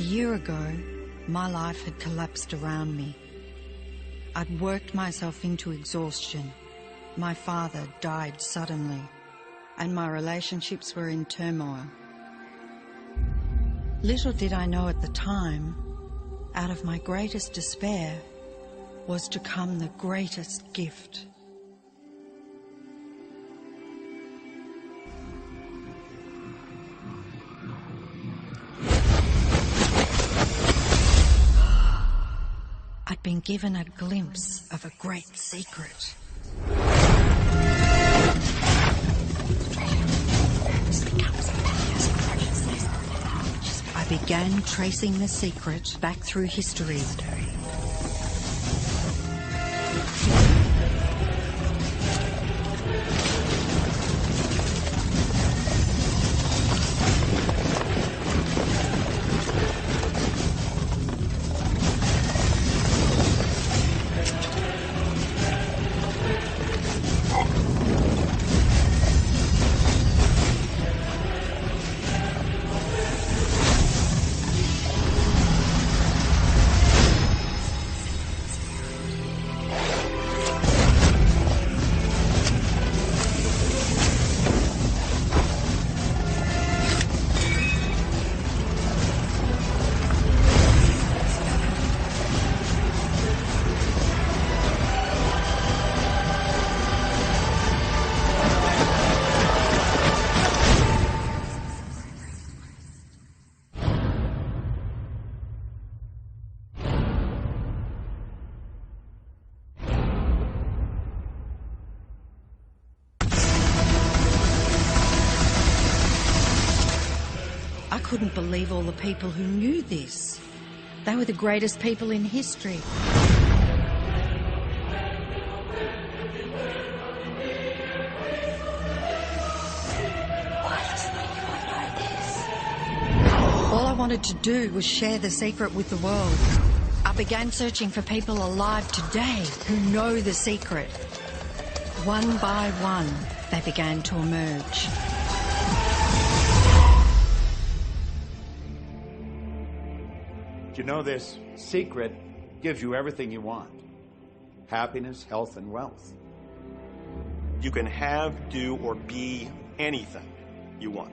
year ago, my life had collapsed around me. I'd worked myself into exhaustion. My father died suddenly, and my relationships were in turmoil. Little did I know at the time, out of my greatest despair was to come the greatest gift. I'd been given a glimpse of a great secret. I began tracing the secret back through history. I couldn't believe all the people who knew this. They were the greatest people in history. All I wanted to do was share the secret with the world. I began searching for people alive today who know the secret. One by one, they began to emerge. You know, this secret gives you everything you want. Happiness, health, and wealth. You can have, do, or be anything you want.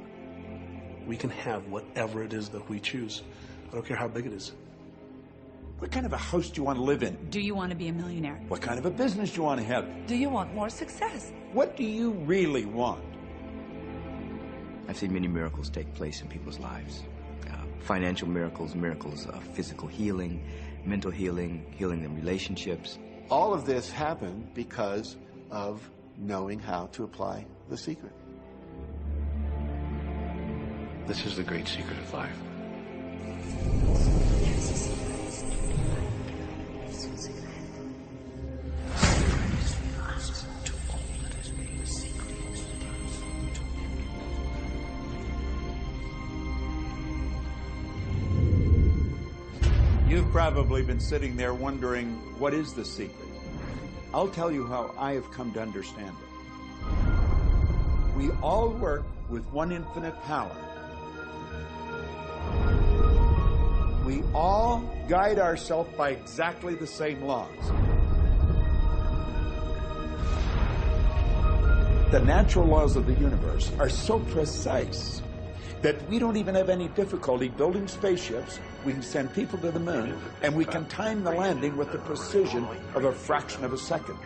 We can have whatever it is that we choose. I don't care how big it is. What kind of a house do you want to live in? Do you want to be a millionaire? What kind of a business do you want to have? Do you want more success? What do you really want? I've seen many miracles take place in people's lives. Financial miracles, miracles of physical healing, mental healing, healing in relationships. All of this happened because of knowing how to apply the secret. This is the great secret of life. You've probably been sitting there wondering, what is the secret? I'll tell you how I have come to understand it. We all work with one infinite power. We all guide ourselves by exactly the same laws. The natural laws of the universe are so precise that we don't even have any difficulty building spaceships. We can send people to the moon, and we can time the landing with the precision of a fraction of a second.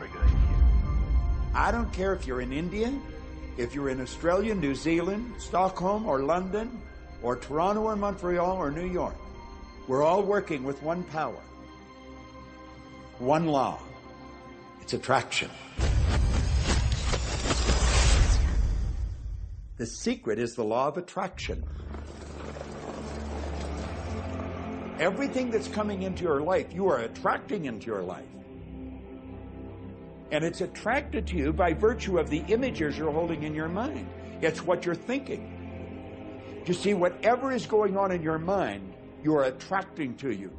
I don't care if you're in India, if you're in Australia, New Zealand, Stockholm, or London, or Toronto, or Montreal, or New York. We're all working with one power, one law. It's attraction. The secret is the law of attraction. Everything that's coming into your life, you are attracting into your life. And it's attracted to you by virtue of the images you're holding in your mind. It's what you're thinking. You see, whatever is going on in your mind, you are attracting to you.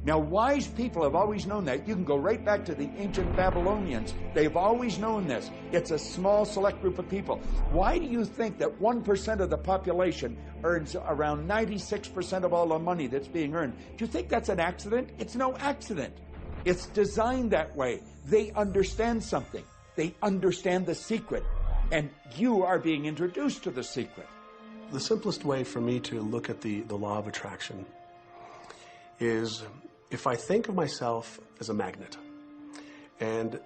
Now, wise people have always known that. You can go right back to the ancient Babylonians. They've always known this. It's a small, select group of people. Why do you think that 1% of the population earns around 96% of all the money that's being earned? Do you think that's an accident? It's no accident. It's designed that way. They understand something. They understand the secret. And you are being introduced to the secret. The simplest way for me to look at the law of attraction is if I think of myself as a magnet, and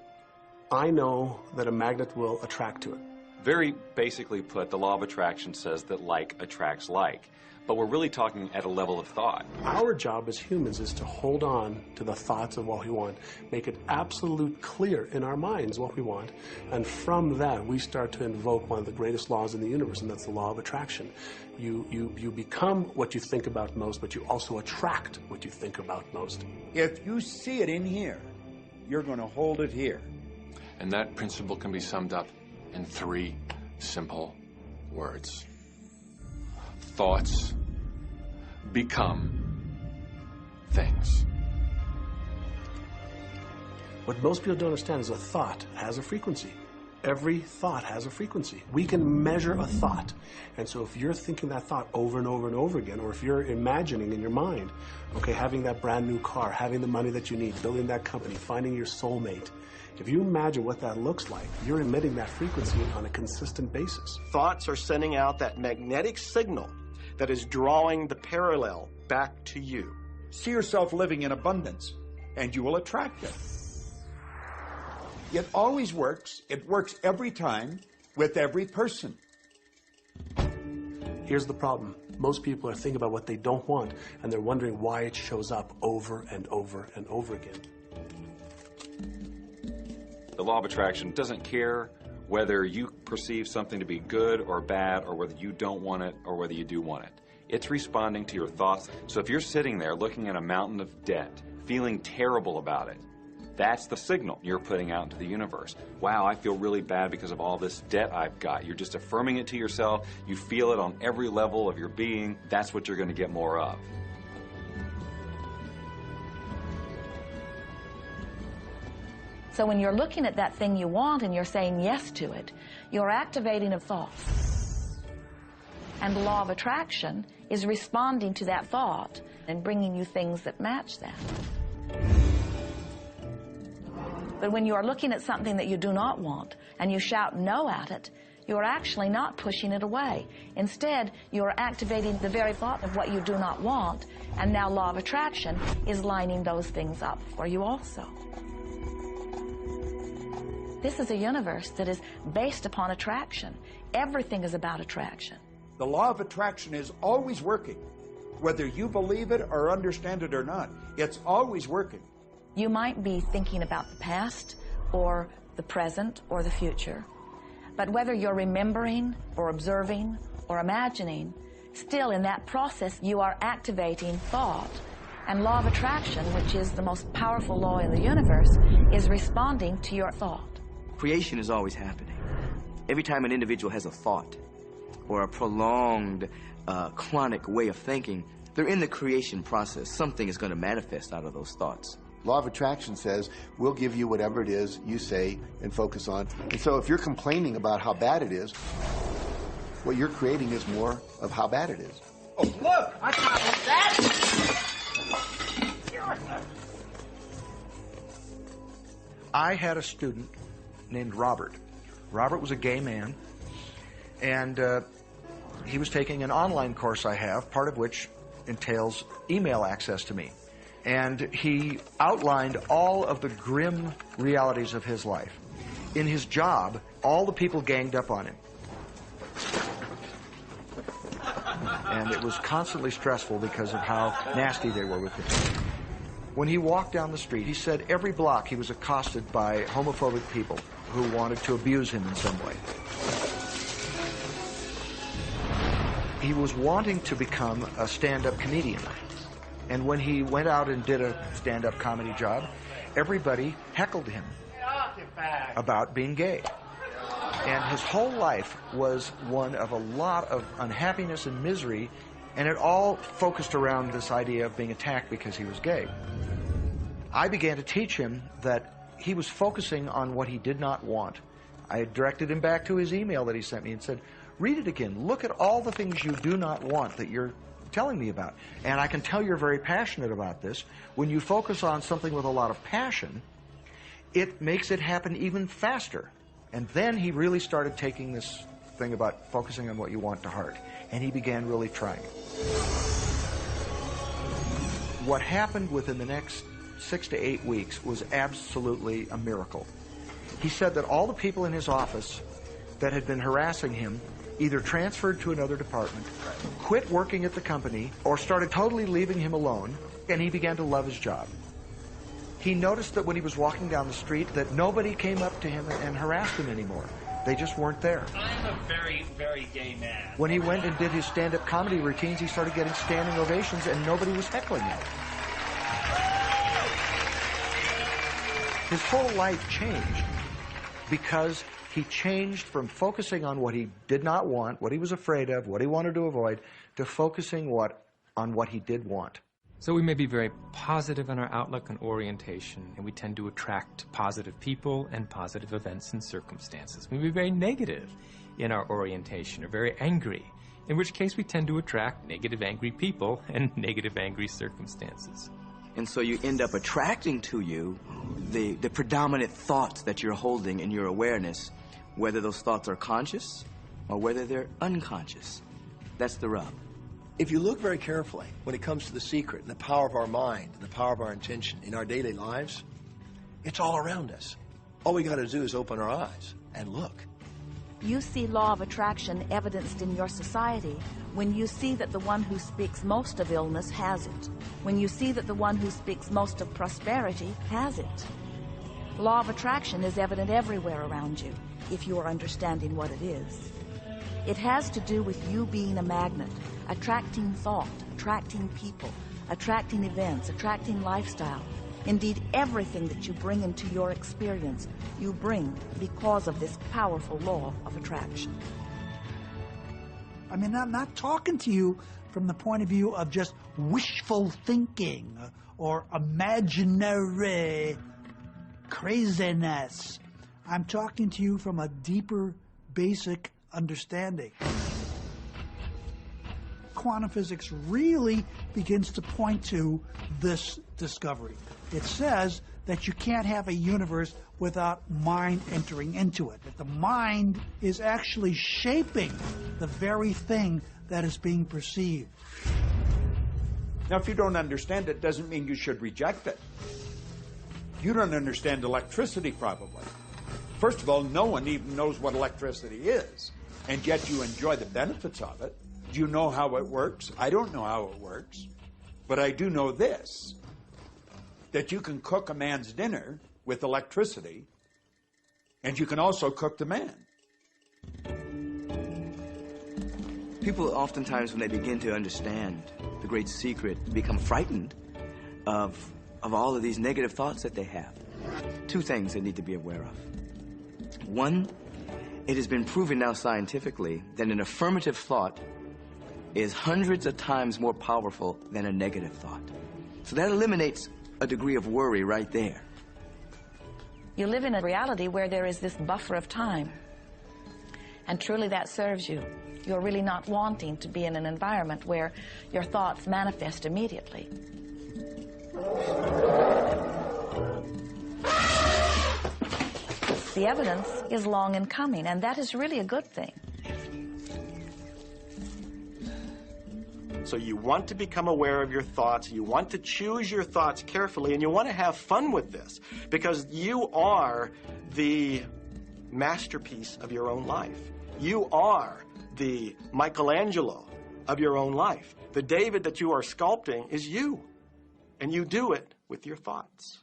I know that a magnet will attract to it. Very basically put, the law of attraction says that like attracts like. But we're really talking at a level of thought. Our job as humans is to hold on to the thoughts of what we want, make it absolute clear in our minds what we want, and from that we start to invoke one of the greatest laws in the universe, and that's the law of attraction. You become what you think about most, but you also attract what you think about most. If you see it in here, you're going to hold it here. And that principle can be summed up in 3 simple words. Thoughts become things. What most people don't understand is a thought has a frequency. Every thought has a frequency. We can measure a thought. And so if you're thinking that thought over and over and over again, or if you're imagining in your mind, okay, having that brand new car, having the money that you need, building that company, finding your soulmate, if you imagine what that looks like, you're emitting that frequency on a consistent basis. Thoughts are sending out that magnetic signal that is drawing the parallel back to you. See yourself living in abundance, and you will attract it. It always works. It works every time with every person. Here's the problem. Most people are thinking about what they don't want, and they're wondering why it shows up over and over and over again. The law of attraction doesn't care whether you perceive something to be good or bad, or whether you don't want it or whether you do want it. It's responding to your thoughts. So if you're sitting there looking at a mountain of debt, feeling terrible about it, that's the signal you're putting out into the universe. Wow, I feel really bad because of all this debt I've got. You're just affirming it to yourself. You feel it on every level of your being. That's what you're going to get more of. So when you're looking at that thing you want and you're saying yes to it, you're activating a thought. And the law of attraction is responding to that thought and bringing you things that match that. But when you are looking at something that you do not want and you shout no at it, you're actually not pushing it away. Instead, you're activating the very thought of what you do not want, and now law of attraction is lining those things up for you also. This is a universe that is based upon attraction. Everything is about attraction. The law of attraction is always working. Whether you believe it or understand it or not, it's always working. You might be thinking about the past or the present or the future, but whether you're remembering or observing or imagining, still in that process you are activating thought. And law of attraction, which is the most powerful law in the universe, is responding to your thought. Creation is always happening. Every time an individual has a thought or a prolonged, chronic way of thinking, they're in the creation process. Something is going to manifest out of those thoughts. Law of attraction says, we'll give you whatever it is you say and focus on. And so if you're complaining about how bad it is, what you're creating is more of how bad it is. Oh, look! I got that! I had a student named Robert. Robert was a gay man, and he was taking an online course I have, part of which entails email access to me. And he outlined all of the grim realities of his life. In his job, all the people ganged up on him. And it was constantly stressful because of how nasty they were with him. When he walked down the street, he said every block he was accosted by homophobic people who wanted to abuse him in some way. He was wanting to become a stand-up comedian. And when he went out and did a stand-up comedy job, everybody heckled him about being gay. And his whole life was one of a lot of unhappiness and misery, and it all focused around this idea of being attacked because he was gay. I began to teach him that he was focusing on what he did not want. I had directed him back to his email that he sent me and said, read it again. Look at all the things you do not want that you're telling me about. And I can tell you're very passionate about this. When you focus on something with a lot of passion, it makes it happen even faster. And then he really started taking this thing about focusing on what you want to heart. And he began really trying it. What happened within the next 6 to 8 weeks was absolutely a miracle. He said that all the people in his office that had been harassing him either transferred to another department, quit working at the company, or started totally leaving him alone, and he began to love his job. He noticed that when he was walking down the street that nobody came up to him and harassed him anymore. They just weren't there. I'm a very, very gay man. When he went and did his stand-up comedy routines, he started getting standing ovations and nobody was heckling him. His whole life changed because he changed from focusing on what he did not want, what he was afraid of, what he wanted to avoid, to focusing on what he did want. So we may be very positive in our outlook and orientation, and we tend to attract positive people and positive events and circumstances. We may be very negative in our orientation, or very angry, in which case we tend to attract negative, angry people and negative, angry circumstances. And so you end up attracting to you the predominant thoughts that you're holding in your awareness, whether those thoughts are conscious or whether they're unconscious. That's the rub. If you look very carefully when it comes to the secret and the power of our mind and the power of our intention in our daily lives, it's all around us. All we got to do is open our eyes and look. You see law of attraction evidenced in your society when you see that the one who speaks most of illness has it, when you see that the one who speaks most of prosperity has it. Law of attraction is evident everywhere around you if you are understanding what it is. It has to do with you being a magnet, attracting thought, attracting people, attracting events, attracting lifestyle. Indeed, everything that you bring into your experience, you bring because of this powerful law of attraction. I mean, I'm not talking to you from the point of view of just wishful thinking or imaginary craziness. I'm talking to you from a deeper, basic understanding. Quantum physics really begins to point to this discovery. It says that you can't have a universe without mind entering into it, that the mind is actually shaping the very thing that is being perceived. Now, if you don't understand it, doesn't mean you should reject it. You don't understand electricity, probably. First of all, no one even knows what electricity is, and yet you enjoy the benefits of it. Do you know how it works? I don't know how it works, but I do know this, that you can cook a man's dinner with electricity, and you can also cook the man. People oftentimes, when they begin to understand the great secret, become frightened of all of these negative thoughts that they have. Two things they need to be aware of. One, it has been proven now scientifically that an affirmative thought is hundreds of times more powerful than a negative thought. So that eliminates a degree of worry right there. You live in a reality where there is this buffer of time, and truly that serves you. You're really not wanting to be in an environment where your thoughts manifest immediately. The evidence is long in coming, and that is really a good thing. So you want to become aware of your thoughts, you want to choose your thoughts carefully, and you want to have fun with this, because you are the masterpiece of your own life. You are the Michelangelo of your own life. The David that you are sculpting is you, and you do it with your thoughts.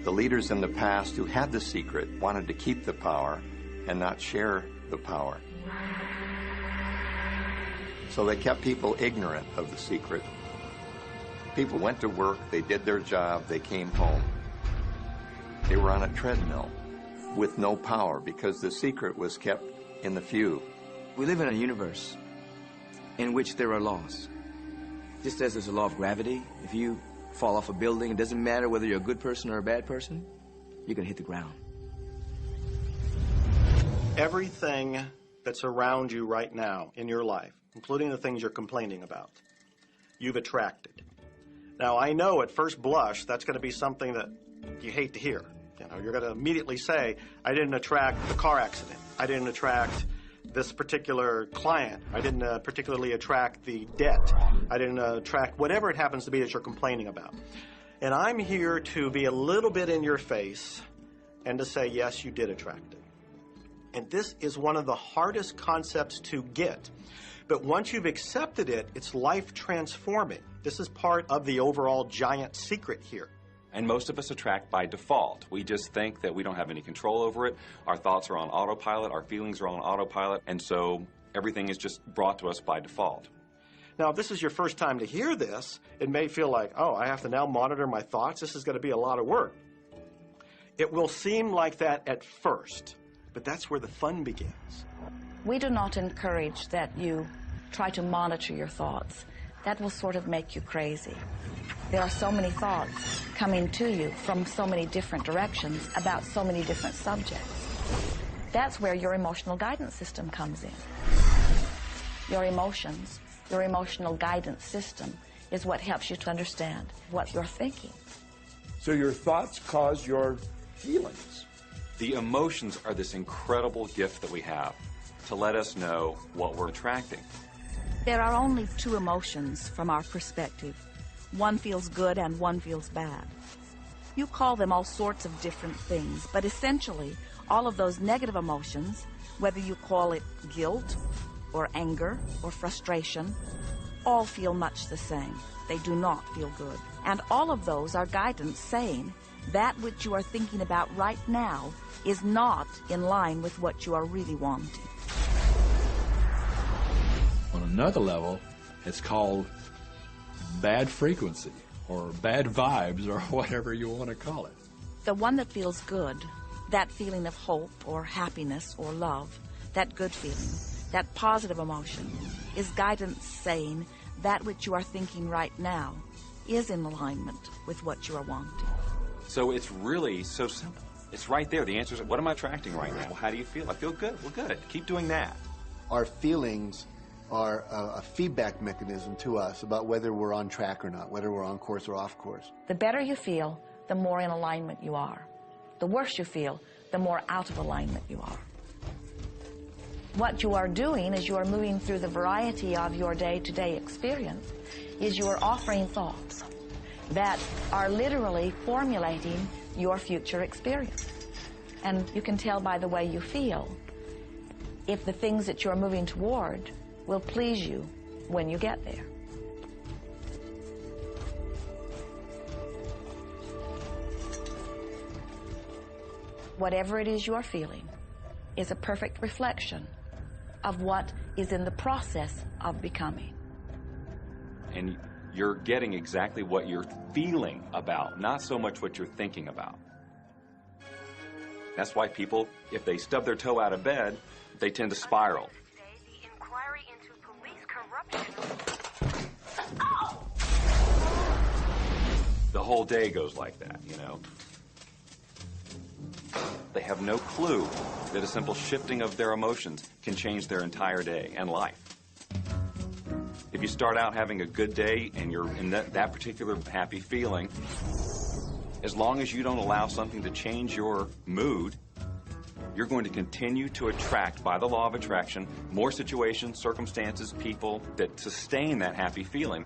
The leaders in the past who had the secret wanted to keep the power and not share the power. So they kept people ignorant of the secret. People went to work, they did their job, they came home. They were on a treadmill with no power because the secret was kept in the few. We live in a universe in which there are laws. Just as there's a law of gravity, if you fall off a building, it doesn't matter whether you're a good person or a bad person, you're going to hit the ground. Everything that's around you right now in your life, including the things you're complaining about, you've attracted. Now, I know at first blush that's going to be something that you hate to hear. You know, you're going to immediately say, I didn't attract the car accident. I didn't attract this particular client. I didn't particularly attract the debt. I didn't attract whatever it happens to be that you're complaining about. And I'm here to be a little bit in your face and to say, yes, you did attract it. And this is one of the hardest concepts to get. But once you've accepted it, it's life transforming. This is part of the overall giant secret here. And most of us attract by default. We just think that we don't have any control over it. Our thoughts are on autopilot, our feelings are on autopilot, and so everything is just brought to us by default. Now, if this is your first time to hear this, it may feel like, oh, I have to now monitor my thoughts. This is going to be a lot of work. It will seem like that at first, but that's where the fun begins. We do not encourage that you try to monitor your thoughts. That will sort of make you crazy. There are so many thoughts coming to you from so many different directions about so many different subjects. That's where your emotional guidance system comes in. Your emotions, your emotional guidance system is what helps you to understand what you're thinking. So your thoughts cause your feelings. The emotions are this incredible gift that we have to let us know what we're attracting. There are only two emotions from our perspective. One feels good and one feels bad. You call them all sorts of different things, but essentially, all of those negative emotions, whether you call it guilt or anger or frustration, all feel much the same. They do not feel good. And all of those are guidance saying that which you are thinking about right now is not in line with what you are really wanting. On another level, it's called bad frequency or bad vibes or whatever you want to call it. The one that feels good, that feeling of hope or happiness or love, that good feeling, that positive emotion, is guidance saying that which you are thinking right now is in alignment with what you are wanting. So it's really so simple. It's right there. The answer is, what am I attracting right now? Well, how do you feel? I feel good. Well, good. Keep doing that. Our feelings are a feedback mechanism to us about whether we're on track or not, whether we're on course or off course. The better you feel, the more in alignment you are. The worse you feel, the more out of alignment you are. What you are doing as you are moving through the variety of your day-to-day experience is you are offering thoughts that are literally formulating your future experience. And you can tell by the way you feel if the things that you're moving toward will please you when you get there. Whatever it is you're feeling is a perfect reflection of what is in the process of becoming. And you're getting exactly what you're feeling about, not so much what you're thinking about. That's why people, if they stub their toe out of bed, they tend to spiral. The whole day goes like that, you know. They have no clue that a simple shifting of their emotions can change their entire day and life. If you start out having a good day and you're in that particular happy feeling, as long as you don't allow something to change your mood, you're going to continue to attract, by the law of attraction, more situations, circumstances, people that sustain that happy feeling.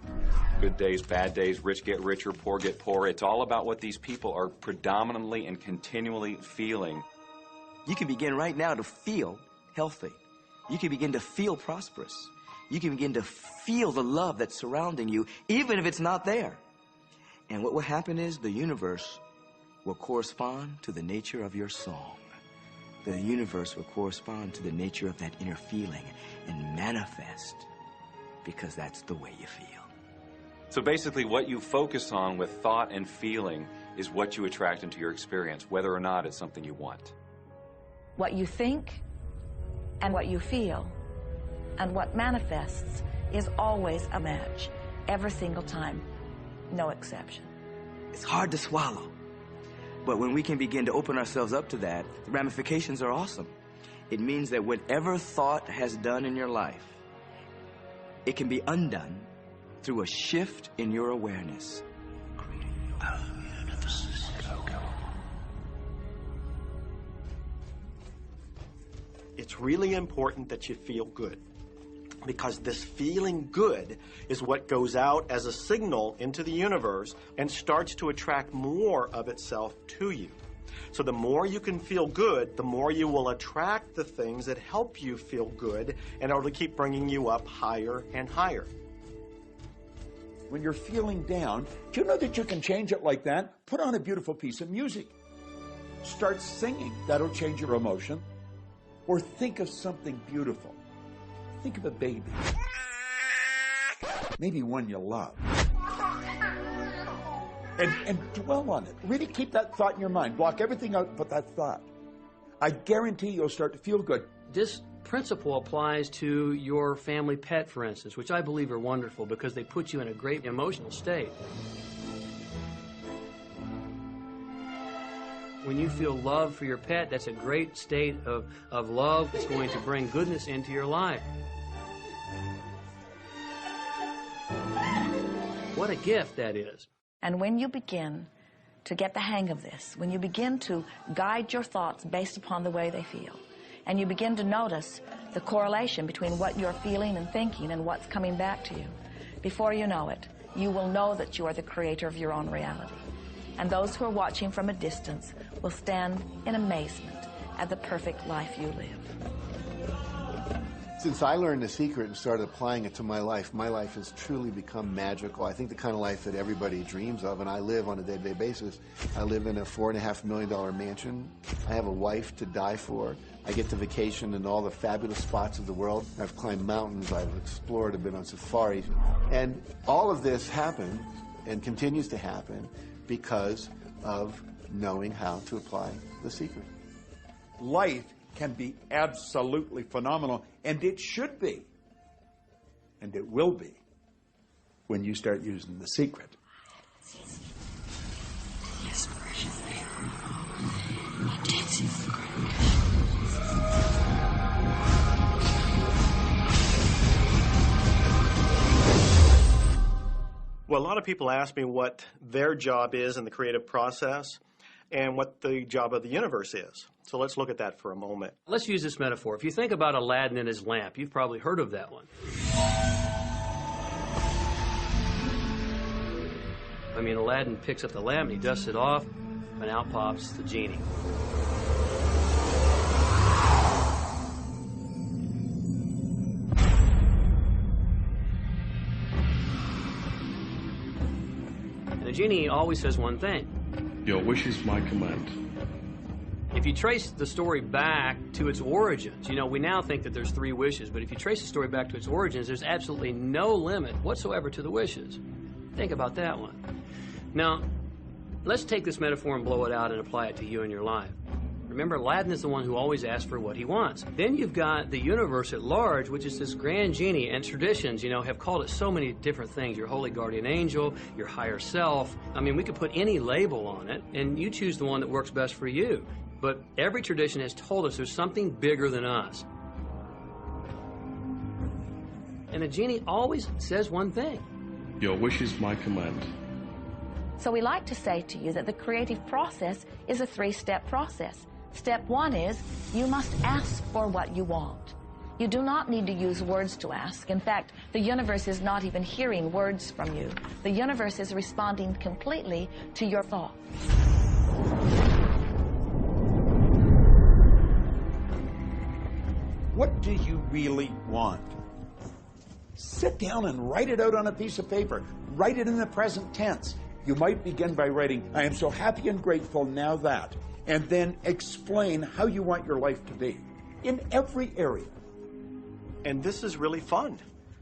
Good days, bad days, rich get richer, poor get poorer. It's all about what these people are predominantly and continually feeling. You can begin right now to feel healthy. You can begin to feel prosperous. You can begin to feel the love that's surrounding you, even if it's not there. And what will happen is the universe will correspond to the nature of your song. The universe will correspond to the nature of that inner feeling and manifest, because that's the way you feel. So basically what you focus on with thought and feeling is what you attract into your experience, whether or not it's something you want. What you think and what you feel and what manifests is always a match. every single time, no exception. It's hard to swallow. But when we can begin to open ourselves up to that, the ramifications are awesome. It means that whatever thought has done in your life, it can be undone through a shift in your awareness. It's really important that you feel good, because this feeling good is what goes out as a signal into the universe and starts to attract more of itself to you. So the more you can feel good, the more you will attract the things that help you feel good, and it'll keep bringing you up higher and higher. When you're feeling down, do you know that you can change it like that? Put on a beautiful piece of music. Start singing. That'll change your emotion. Or think of something beautiful. Think of a baby. Maybe one you love. And dwell on it. Really keep that thought in your mind. Block everything out but that thought. I guarantee you'll start to feel good. This principle applies to your family pet, for instance, which I believe are wonderful because they put you in a great emotional state. When you feel love for your pet, that's a great state of love that's going to bring goodness into your life. What a gift that is. And when you begin to get the hang of this, when you begin to guide your thoughts based upon the way they feel, and you begin to notice the correlation between what you're feeling and thinking and what's coming back to you, before you know it, you will know that you are the creator of your own reality. And those who are watching from a distance will stand in amazement at the perfect life you live. Since I learned the secret and started applying it to my life has truly become magical. I think the kind of life that everybody dreams of, and I live on a day-to-day basis. I live in a $4.5 million mansion. I have a wife to die for. I get to vacation in all the fabulous spots of the world. I've climbed mountains, I've explored, I've been on safaris. And all of this happened and continues to happen because of knowing how to apply the secret. Life can be absolutely phenomenal, and it should be, and it will be, when you start using the secret. Yes, precious. Intensive. Well, a lot of people ask me what their job is in the creative process and what the job of the universe is. So let's look at that for a moment. Let's use this metaphor. If you think about Aladdin and his lamp, you've probably heard of that one. I mean, Aladdin picks up the lamp and he dusts it off, and out pops the genie. And the genie always says one thing. Your wish is my command. If you trace the story back to its origins, you know, we now think that there's 3 wishes, but if you trace the story back to its origins, there's absolutely no limit whatsoever to the wishes. Think about that one. Now, let's take this metaphor and blow it out and apply it to you in your life. Remember, Aladdin is the one who always asks for what he wants. Then you've got the universe at large, which is this grand genie, and traditions, you know, have called it so many different things. Your holy guardian angel, your higher self. I mean, we could put any label on it, and you choose the one that works best for you. But every tradition has told us there's something bigger than us. And the genie always says one thing. Your wish is my command. So we like to say to you that the creative process is a 3-step process. Step 1 is you must ask for what you want. You do not need to use words to ask. In fact, the universe is not even hearing words from you. The universe is responding completely to your thought. What do you really want? Sit down and write it out on a piece of paper. Write it in the present tense. You might begin by writing, I am so happy and grateful now that, and then explain how you want your life to be in every area. And this is really fun.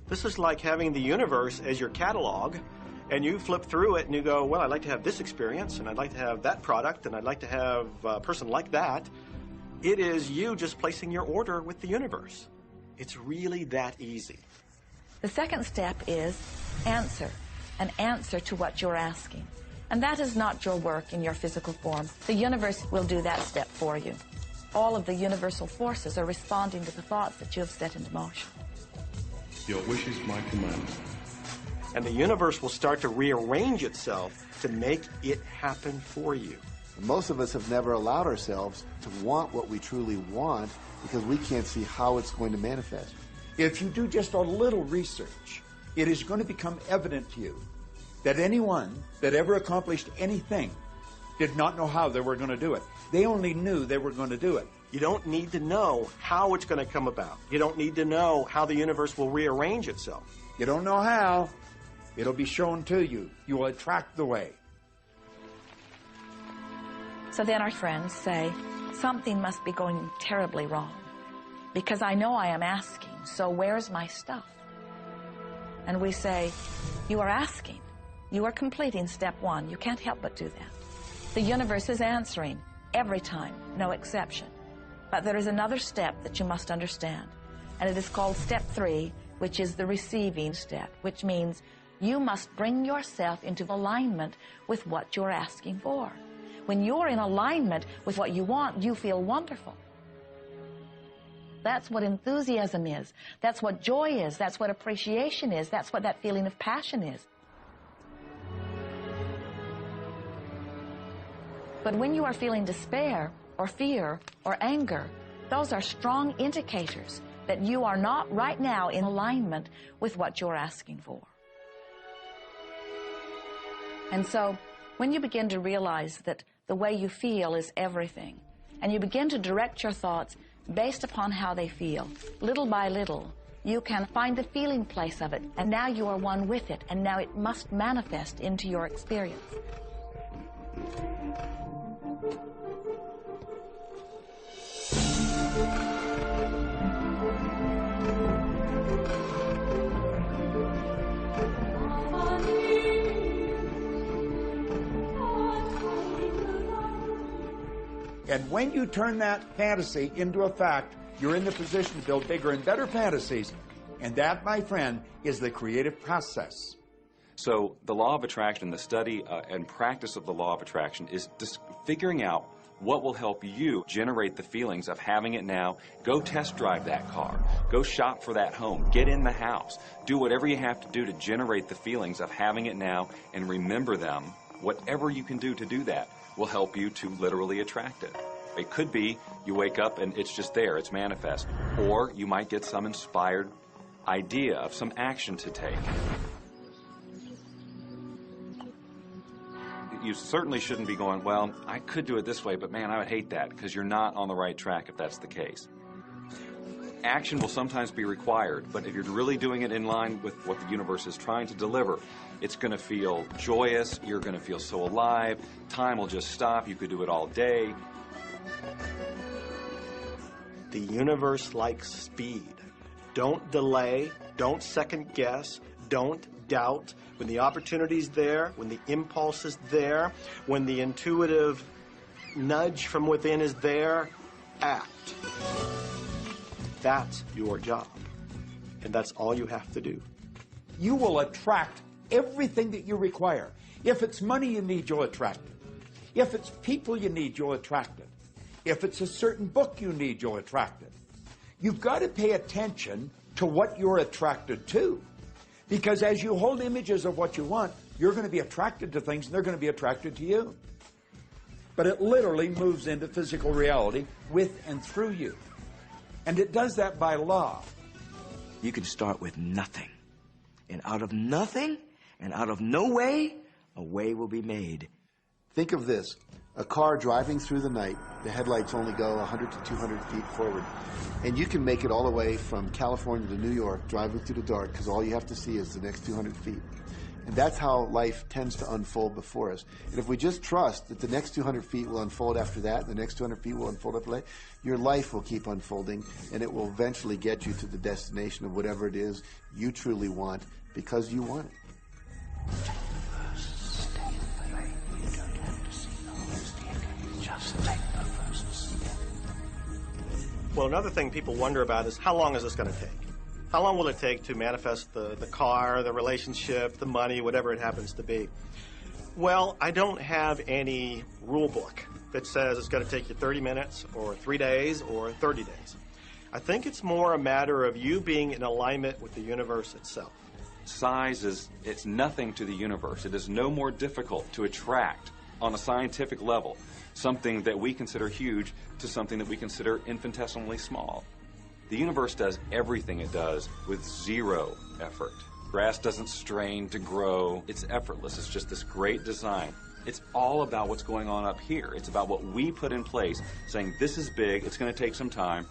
This is like having the universe as your catalog, and you flip through it and you go, well, I'd like to have this experience, and I'd like to have that product, and I'd like to have a person like that. It is you just placing your order with the universe. It's really that easy. The second step is answer, an answer to what you're asking. And that is not your work in your physical form. The universe will do that step for you. All of the universal forces are responding to the thoughts that you have set into motion. Your wish is my command. And the universe will start to rearrange itself to make it happen for you. Most of us have never allowed ourselves to want what we truly want because we can't see how it's going to manifest. If you do just a little research, it is going to become evident to you that anyone that ever accomplished anything did not know how they were going to do it. They only knew they were going to do it. You don't need to know how it's going to come about. You don't need to know how the universe will rearrange itself. You don't know how. It'll be shown to you. You will attract the way. So then our friends say, something must be going terribly wrong because I know I am asking, so where's my stuff? And we say, you are asking. You are completing step one. You can't help but do that. The universe is answering every time, no exception. But there is another step that you must understand, and it is called step 3, which is the receiving step, which means you must bring yourself into alignment with what you're asking for. When you're in alignment with what you want, you feel wonderful. That's what enthusiasm is. That's what joy is. That's what appreciation is. That's what that feeling of passion is. But when you are feeling despair or fear or anger, those are strong indicators that you are not right now in alignment with what you're asking for. And so when you begin to realize that the way you feel is everything, and you begin to direct your thoughts based upon how they feel, little by little, you can find the feeling place of it, and now you are one with it, and now it must manifest into your experience. And when you turn that fantasy into a fact, you're in the position to build bigger and better fantasies. And that, my friend, is the creative process. So the law of attraction, the study and practice of the law of attraction is just figuring out what will help you generate the feelings of having it now. Go test drive that car. Go shop for that home. Get in the house. Do whatever you have to do to generate the feelings of having it now and remember them. Whatever you can do to do that will help you to literally attract it. It could be you wake up and it's just there, it's manifest. Or you might get some inspired idea of some action to take. You certainly shouldn't be going, well, I could do it this way, but man, I would hate that, because you're not on the right track if that's the case. Action will sometimes be required, but if you're really doing it in line with what the universe is trying to deliver, it's going to feel joyous, you're going to feel so alive, time will just stop, you could do it all day. The universe likes speed. Don't delay, don't second guess, don't doubt. When the opportunity's there, when the impulse is there, when the intuitive nudge from within is there, act. That's your job. And that's all you have to do. You will attract everything that you require. If it's money you need, you'll attract it. If it's people you need, you'll attract it. If it's a certain book you need, you'll attract it. You've got to pay attention to what you're attracted to. Because as you hold images of what you want, you're going to be attracted to things and they're going to be attracted to you. But it literally moves into physical reality with and through you. And it does that by law. You can start with nothing. And out of nothing, and out of no way, a way will be made. Think of this. A car driving through the night, the headlights only go 100 to 200 feet forward. And you can make it all the way from California to New York driving through the dark because all you have to see is the next 200 feet. And that's how life tends to unfold before us. And if we just trust that the next 200 feet will unfold after that, the next 200 feet will unfold after that, your life will keep unfolding and it will eventually get you to the destination of whatever it is you truly want because you want it. Well, another thing people wonder about is how long is this going to take? How long will it take to manifest the car, the relationship, the money, whatever it happens to be? Well, I don't have any rule book that says it's going to take you 30 minutes or 3 days or 30 days. I think it's more a matter of you being in alignment with the universe itself. Size it's nothing to the universe. It is no more difficult to attract on a scientific level something that we consider huge to something that we consider infinitesimally small. The universe does everything it does with zero effort. Grass doesn't strain to grow. It's effortless. It's just this great design. It's all about what's going on up here. It's about what we put in place, saying this is big, it's going to take some time.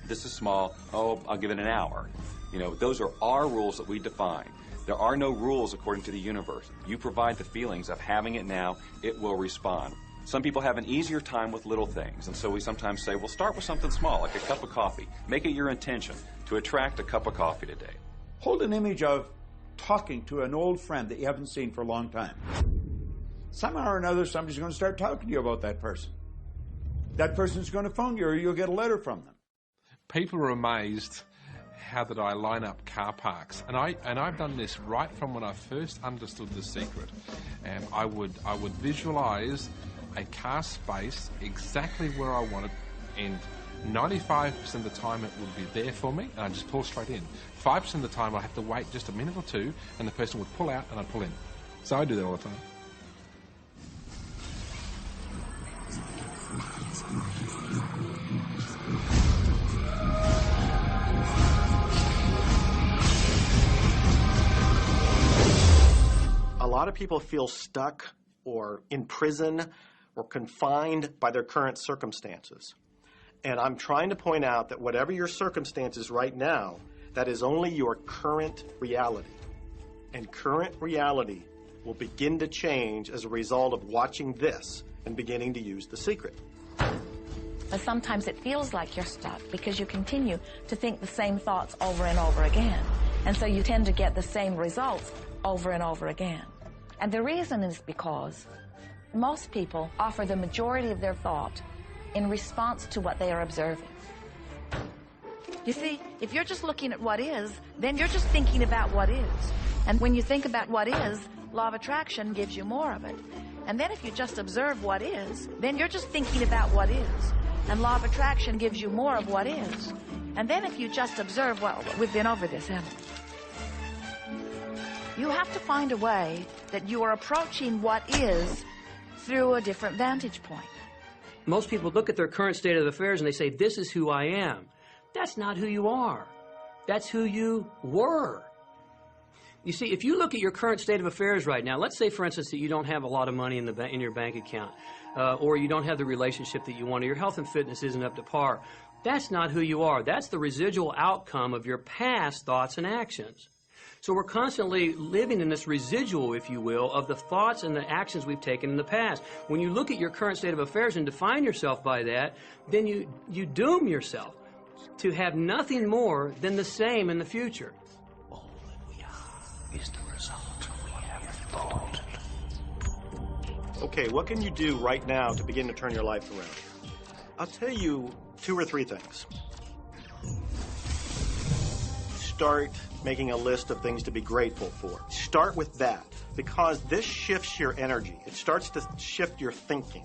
This is small, oh, I'll give it an hour. You know, those are our rules that we define. There are no rules according to the universe. You provide the feelings of having it now, it will respond. Some people have an easier time with little things, and so we sometimes say, well, start with something small, like a cup of coffee. Make it your intention to attract a cup of coffee today. Hold an image of talking to an old friend that you haven't seen for a long time. Somehow or another, somebody's going to start talking to you about that person. That person's going to phone you, or you'll get a letter from them. People are amazed how that I line up car parks, and I've done this right from when I first understood the secret. And I would visualize a car space exactly where I want it, and 95% of the time it would be there for me, and I'd just pull straight in. 5% of the time I'd have to wait just a minute or two, and the person would pull out, and I'd pull in. So I do that all the time. A lot of people feel stuck or in prison or confined by their current circumstances. And I'm trying to point out that whatever your circumstances right now, that is only your current reality. And current reality will begin to change as a result of watching this and beginning to use the secret. But sometimes it feels like you're stuck because you continue to think the same thoughts over and over again. And so you tend to get the same results over and over again. And the reason is because most people offer the majority of their thought in response to what they are observing. You see, if you're just looking at what is, then you're just thinking about what is. And when you think about what is, law of attraction gives you more of it. And then if you just observe what is, then you're just thinking about what is. And law of attraction gives you more of what is. And then if you just observe what, we've been over this, haven't we? You have to find a way that you are approaching what is through a different vantage point. Most people look at their current state of affairs and they say, this is who I am. That's not who you are. That's who you were. You see, if you look at your current state of affairs right now, let's say, for instance, that you don't have a lot of money in your bank account, or you don't have the relationship that you want, or your health and fitness isn't up to par. That's not who you are. That's the residual outcome of your past thoughts and actions. So we're constantly living in this residual, if you will, of the thoughts and the actions we've taken in the past. When you look at your current state of affairs and define yourself by that, then you doom yourself to have nothing more than the same in the future. All that we are is the result of what we have thought. Okay, what can you do right now to begin to turn your life around? I'll tell you 2 or 3 things. Start making a list of things to be grateful for. Start with that, because this shifts your energy. It starts to shift your thinking.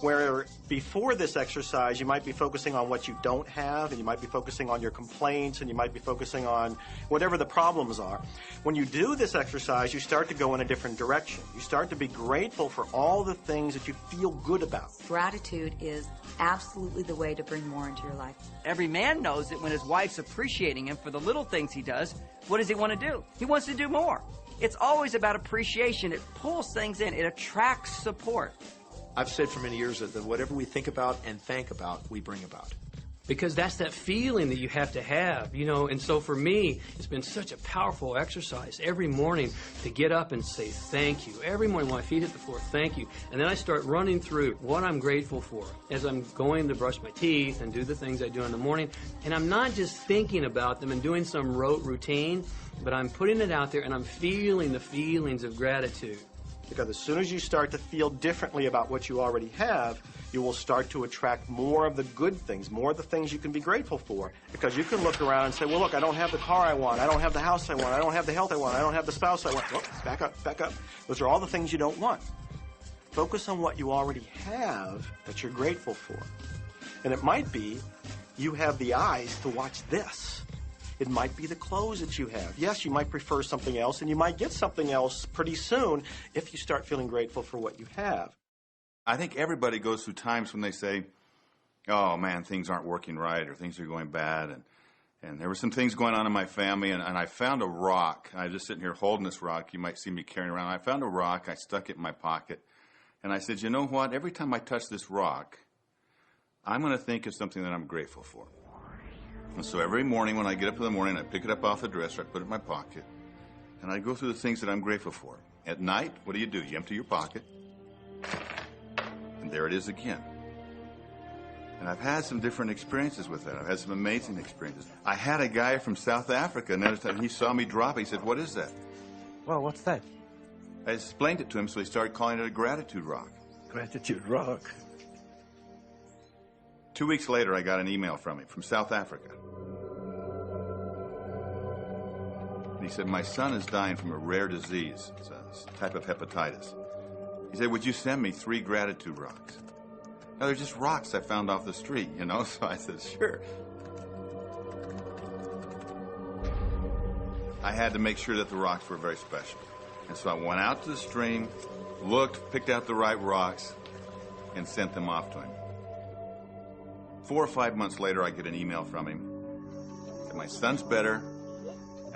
Where before this exercise, you might be focusing on what you don't have, and you might be focusing on your complaints, and you might be focusing on whatever the problems are. When you do this exercise, you start to go in a different direction. You start to be grateful for all the things that you feel good about. Gratitude is absolutely the way to bring more into your life. Every man knows that when his wife's appreciating him for the little things he does, what does he want to do? He wants to do more. It's always about appreciation. It pulls things in. It attracts support. I've said for many years that whatever we think about and thank about, we bring about. Because that's that feeling that you have to have, you know. And so for me, it's been such a powerful exercise every morning to get up and say thank you. Every morning when my feet hit the floor, thank you. And then I start running through what I'm grateful for as I'm going to brush my teeth and do the things I do in the morning. And I'm not just thinking about them and doing some rote routine, but I'm putting it out there and I'm feeling the feelings of gratitude. Because as soon as you start to feel differently about what you already have, You will start to attract more of the good things, more of the things you can be grateful for. Because you can look around and say, well, look, I don't have the car I want. I don't have the house I want. I don't have the health I want. I don't have the spouse I want. Oh, back up, back up. Those are all the things you don't want. Focus on what you already have that you're grateful for. And it might be you have the eyes to watch this. It might be the clothes that you have. Yes, you might prefer something else, and you might get something else pretty soon if you start feeling grateful for what you have. I think everybody goes through times when they say, oh, man, things aren't working right or things are going bad. And there were some things going on in my family, and I found a rock. I was just sitting here holding this rock. You might see me carrying around. I found a rock. I stuck it in my pocket. And I said, you know what? Every time I touch this rock, I'm going to think of something that I'm grateful for. And so every morning when I get up in the morning, I pick it up off the dresser, I put it in my pocket, and I go through the things that I'm grateful for. At night, what do? You empty your pocket, and there it is again. And I've had some different experiences with that. I've had some amazing experiences. I had a guy from South Africa, another time, he saw me drop it. He said, what is that? Well, what's that? I explained it to him, so he started calling it a gratitude rock. Gratitude rock. 2 weeks later, I got an email from him from South Africa. And he said, my son is dying from a rare disease. It's a type of hepatitis. He said, would you send me 3 gratitude rocks? Now, they're just rocks I found off the street, you know? So I said, sure. I had to make sure that the rocks were very special. And so I went out to the stream, looked, picked out the right rocks, and sent them off to him. 4 or 5 months later, I get an email from him. Said, my son's better.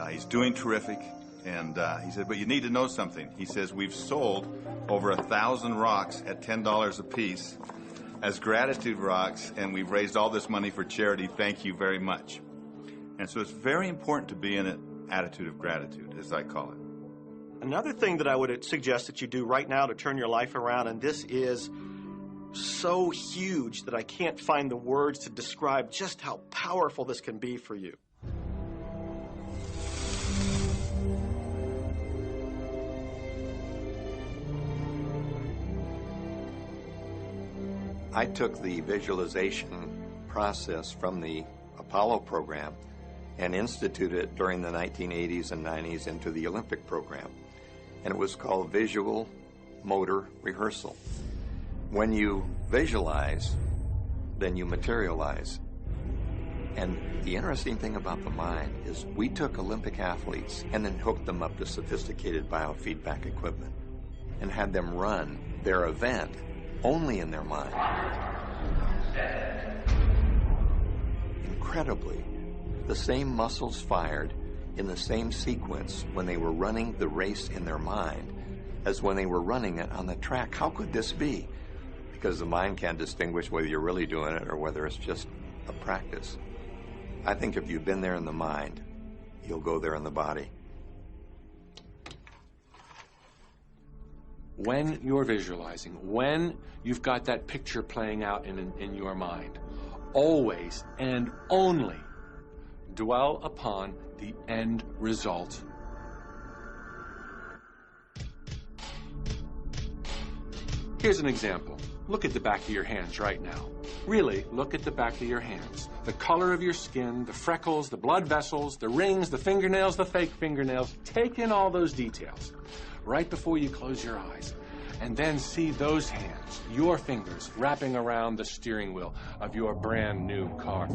He's doing terrific. And he said, but you need to know something. He says, we've sold over 1,000 rocks at $10 a piece as gratitude rocks, and we've raised all this money for charity. Thank you very much. And so it's very important to be in an attitude of gratitude, as I call it. Another thing that I would suggest that you do right now to turn your life around, and this is so huge that I can't find the words to describe just how powerful this can be for you. I took the visualization process from the Apollo program and instituted it during the 1980s and 90s into the Olympic program. And it was called visual motor rehearsal. When you visualize, then you materialize. And the interesting thing about the mind is we took Olympic athletes and then hooked them up to sophisticated biofeedback equipment and had them run their event only in their mind. Incredibly, the same muscles fired in the same sequence when they were running the race in their mind as when they were running it on the track. How could this be? Because the mind can't distinguish whether you're really doing it or whether it's just a practice. I think if you've been there in the mind, you'll go there in the body. When you're visualizing, when you've got that picture playing out in your mind, always and only dwell upon the end result. Here's an example. Look at the back of your hands right now. Really, look at the back of your hands. The color of your skin, the freckles, the blood vessels, the rings, the fingernails, the fake fingernails. Take in all those details right before you close your eyes. And then see those hands, your fingers, wrapping around the steering wheel of your brand new car.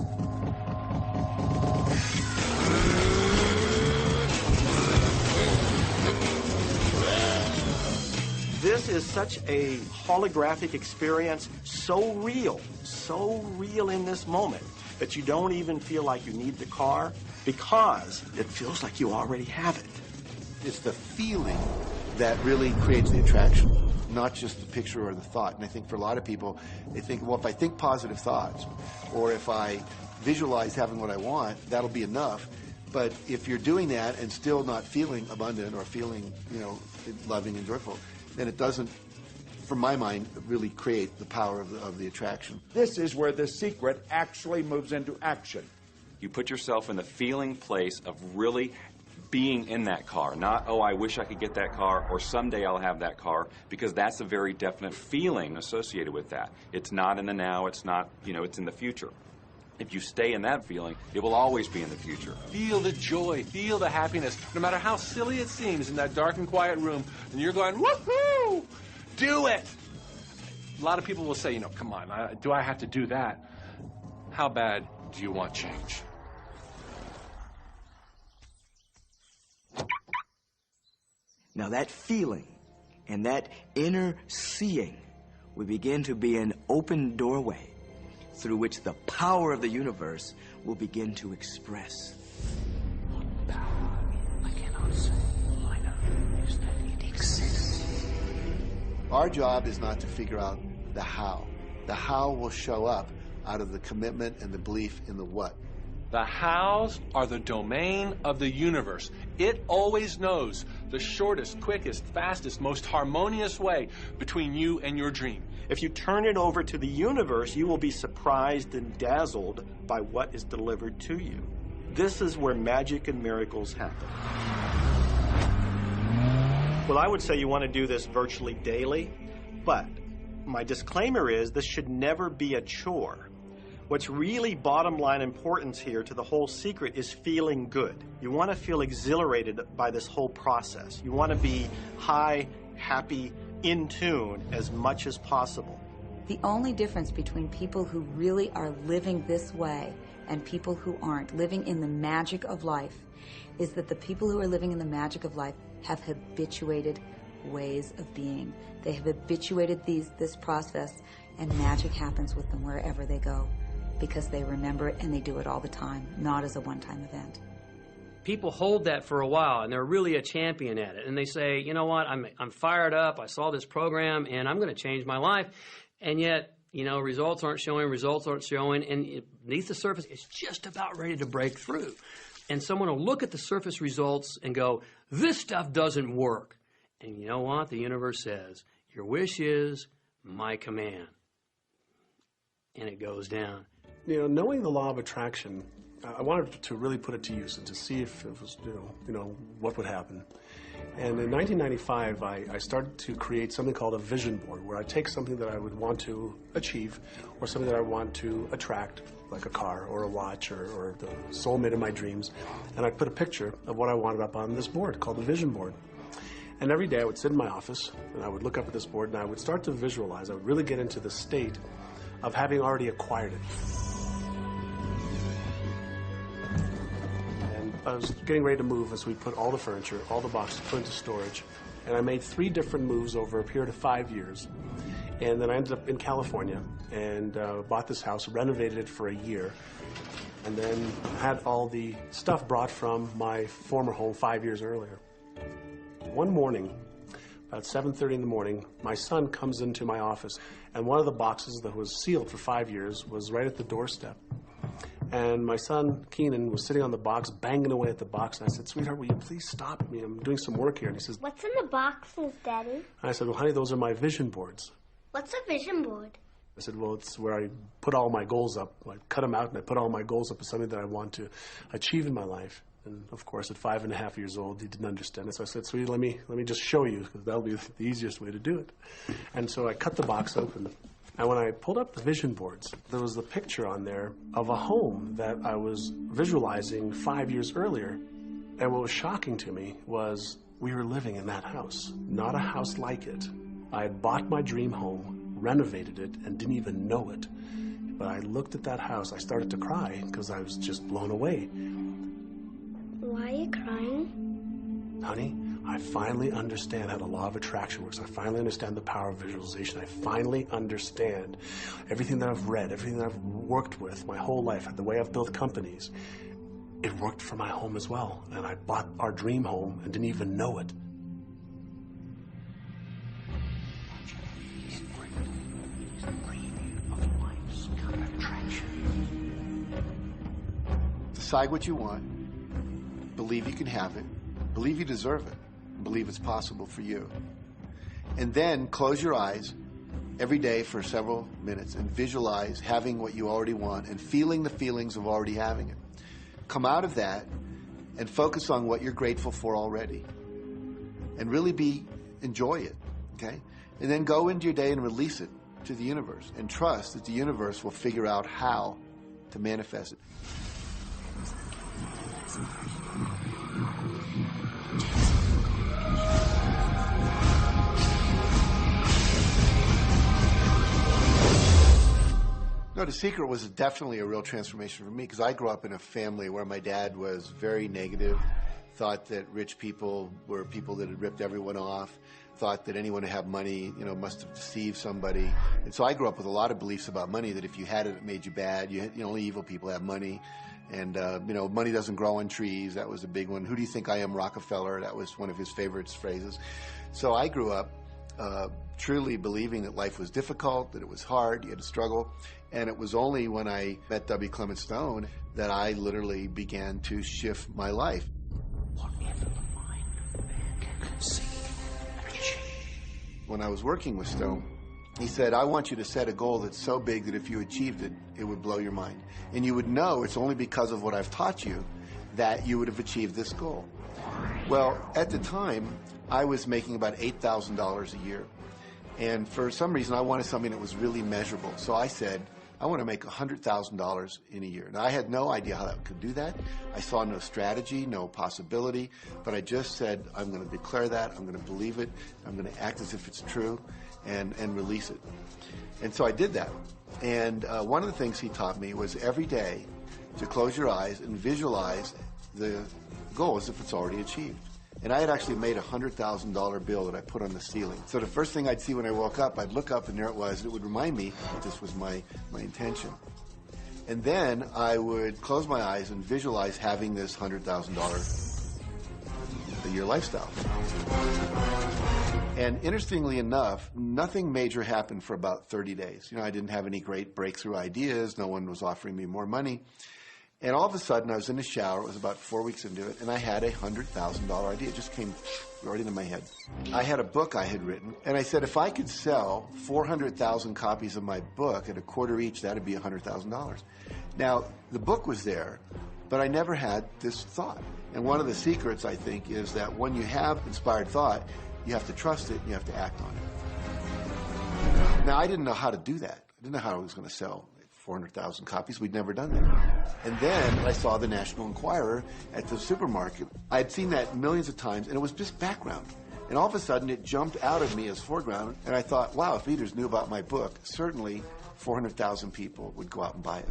This is such a holographic experience, so real in this moment, that you don't even feel like you need the car because it feels like you already have it. It's the feeling that really creates the attraction, not just the picture or the thought. And I think for a lot of people, they think, well, if I think positive thoughts, or if I visualize having what I want, that'll be enough. But if you're doing that and still not feeling abundant or feeling, loving and joyful, then it doesn't, from my mind, really create the power of the attraction. This is where the secret actually moves into action. You put yourself in the feeling place of really being in that car, not, oh, I wish I could get that car, or someday I'll have that car, because that's a very definite feeling associated with that. It's not in the now, it's not, it's in the future. If you stay in that feeling, it will always be in the future. Feel the joy, feel the happiness, no matter how silly it seems in that dark and quiet room, and you're going, woohoo! Do it! A lot of people will say, come on, do I have to do that? How bad do you want change? Now that feeling and that inner seeing will begin to be an open doorway through which the power of the universe will begin to express. What power I cannot say. All I know is that it exists. Our job is not to figure out the how. The how will show up out of the commitment and the belief in the what. The hows are the domain of the universe. It always knows the shortest, quickest, fastest, most harmonious way between you and your dream. If you turn it over to the universe, you will be surprised and dazzled by what is delivered to you. This is where magic and miracles happen. Well, I would say you want to do this virtually daily, but my disclaimer is this should never be a chore. What's really bottom line importance here to the whole secret is feeling good. You want to feel exhilarated by this whole process. You want to be high, happy, in tune as much as possible. The only difference between people who really are living this way and people who aren't, living in the magic of life, is that the people who are living in the magic of life have habituated ways of being. They have habituated this process, and magic happens with them wherever they go, because they remember it and they do it all the time, not as a one-time event. People hold that for a while, and they're really a champion at it. And they say, you know what, I'm fired up, I saw this program, and I'm going to change my life. And yet, results aren't showing, and beneath the surface, it's just about ready to break through. And someone will look at the surface results and go, this stuff doesn't work. And you know what? The universe says, your wish is my command. And it goes down. Knowing the law of attraction, I wanted to really put it to use and to see if it was, what would happen. And in 1995, I started to create something called a vision board, where I take something that I would want to achieve, or something that I want to attract, like a car or a watch or the soulmate of my dreams, and I'd put a picture of what I wanted up on this board called the vision board. And every day I would sit in my office, and I would look up at this board, and I would start to visualize. I would really get into the state of having already acquired it. I was getting ready to move as we put all the furniture, all the boxes put into storage. And I made 3 different moves over a period of 5 years. And then I ended up in California and bought this house, renovated it for a year, and then had all the stuff brought from my former home 5 years earlier. One morning, about 7:30 in the morning, my son comes into my office, and one of the boxes that was sealed for 5 years was right at the doorstep. And my son, Keenan, was sitting on the box, banging away at the box. And I said, sweetheart, will you please stop me? I'm doing some work here. And he says, what's in the boxes, Daddy? And I said, well, honey, those are my vision boards. What's a vision board? I said, well, it's where I put all my goals up. I cut them out, and I put all my goals up as something that I want to achieve in my life. And, of course, at 5.5 years old, he didn't understand it. So I said, sweetie, let me just show you, because that'll be the easiest way to do it. And so I cut the box open. And when I pulled up the vision boards, there was the picture on there of a home that I was visualizing 5 years earlier. And what was shocking to me was we were living in that house, not a house like it. I had bought my dream home, renovated it, and didn't even know it. But I looked at that house, I started to cry because I was just blown away. Why are you crying? Honey, I finally understand how the law of attraction works. I finally understand the power of visualization. I finally understand everything that I've read, everything that I've worked with my whole life, the way I've built companies. It worked for my home as well. And I bought our dream home and didn't even know it. Decide what you want. Believe you can have it. Believe you deserve it. Believe it's possible for you. And then close your eyes every day for several minutes and visualize having what you already want and feeling the feelings of already having it. Come out of that and focus on what you're grateful for already. And really enjoy it, okay? And then go into your day and release it to the universe and trust that the universe will figure out how to manifest it. No, The Secret was definitely a real transformation for me because I grew up in a family where my dad was very negative, thought that rich people were people that had ripped everyone off, thought that anyone who had money, must have deceived somebody. And so I grew up with a lot of beliefs about money, that if you had it, it made you bad. Only evil people have money. And, money doesn't grow on trees. That was a big one. Who do you think I am, Rockefeller? That was one of his favorite phrases. So I grew up truly believing that life was difficult, that it was hard, you had to struggle. And it was only when I met W. Clement Stone that I literally began to shift my life. When I was working with Stone, he said, I want you to set a goal that's so big that if you achieved it, it would blow your mind. And you would know it's only because of what I've taught you that you would have achieved this goal. Well, at the time, I was making about $8,000 a year. And for some reason, I wanted something that was really measurable. So I said, I want to make $100,000 in a year. Now, I had no idea how I could do that. I saw no strategy, no possibility, but I just said, I'm going to declare that, I'm going to believe it, I'm going to act as if it's true, and release it. And so I did that. And one of the things he taught me was every day to close your eyes and visualize the goal as if it's already achieved. And I had actually made a $100,000 bill that I put on the ceiling. So the first thing I'd see when I woke up, I'd look up and there it was. It would remind me that this was my intention. And then I would close my eyes and visualize having this $100,000 a year lifestyle. And interestingly enough, nothing major happened for about 30 days. I didn't have any great breakthrough ideas. No one was offering me more money. And all of a sudden, I was in the shower. It was about 4 weeks into it, and I had a $100,000 idea. It just came right into my head. I had a book I had written, and I said, if I could sell 400,000 copies of my book at a quarter each, that'd be $100,000. Now, the book was there, but I never had this thought. And one of the secrets, I think, is that when you have inspired thought, you have to trust it, and you have to act on it. Now, I didn't know how to do that. I didn't know how I was going to sell 400,000 copies. We'd never done that. And then I saw the National Enquirer at the supermarket. I'd seen that millions of times, and it was just background. And all of a sudden, it jumped out of me as foreground, and I thought, wow, if readers knew about my book, certainly 400,000 people would go out and buy it.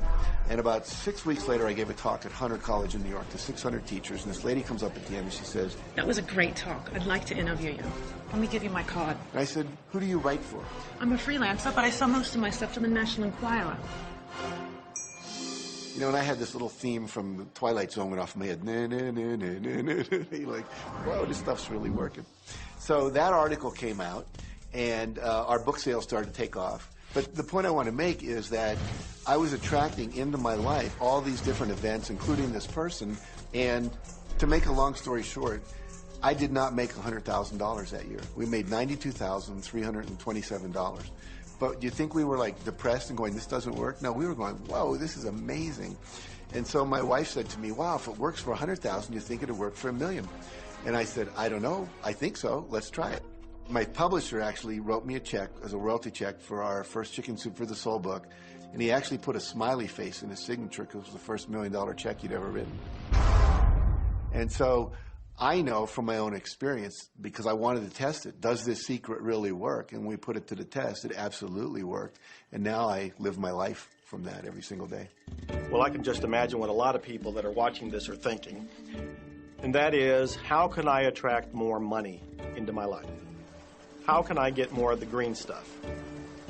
And about 6 weeks later, I gave a talk at Hunter College in New York to 600 teachers, and this lady comes up at the end and she says, that was a great talk. I'd like to interview you. Let me give you my card. And I said, who do you write for? I'm a freelancer, but I sell most of my stuff to the National Enquirer. And I had this little theme from the Twilight Zone went off in my head. You're like, whoa, this stuff's really working. So that article came out, and our book sales started to take off. But the point I want to make is that I was attracting into my life all these different events, including this person. And to make a long story short, I did not make $100,000 that year. We made $92,327. But do you think we were like depressed and going, this doesn't work? No, we were going, whoa, this is amazing. And so my wife said to me, wow, if it works for 100,000, you think it'd work for $1 million? And I said, I don't know. I think so. Let's try it. My publisher actually wrote me a check as a royalty check for our first Chicken Soup for the Soul book. And he actually put a smiley face in his signature because it was the first $1 million check he'd ever written. And so I know from my own experience, because I wanted to test it, does this secret really work? And when we put it to the test, it absolutely worked. And now I live my life from that every single day. Well, I can just imagine what a lot of people that are watching this are thinking. And that is, how can I attract more money into my life? How can I get more of the green stuff?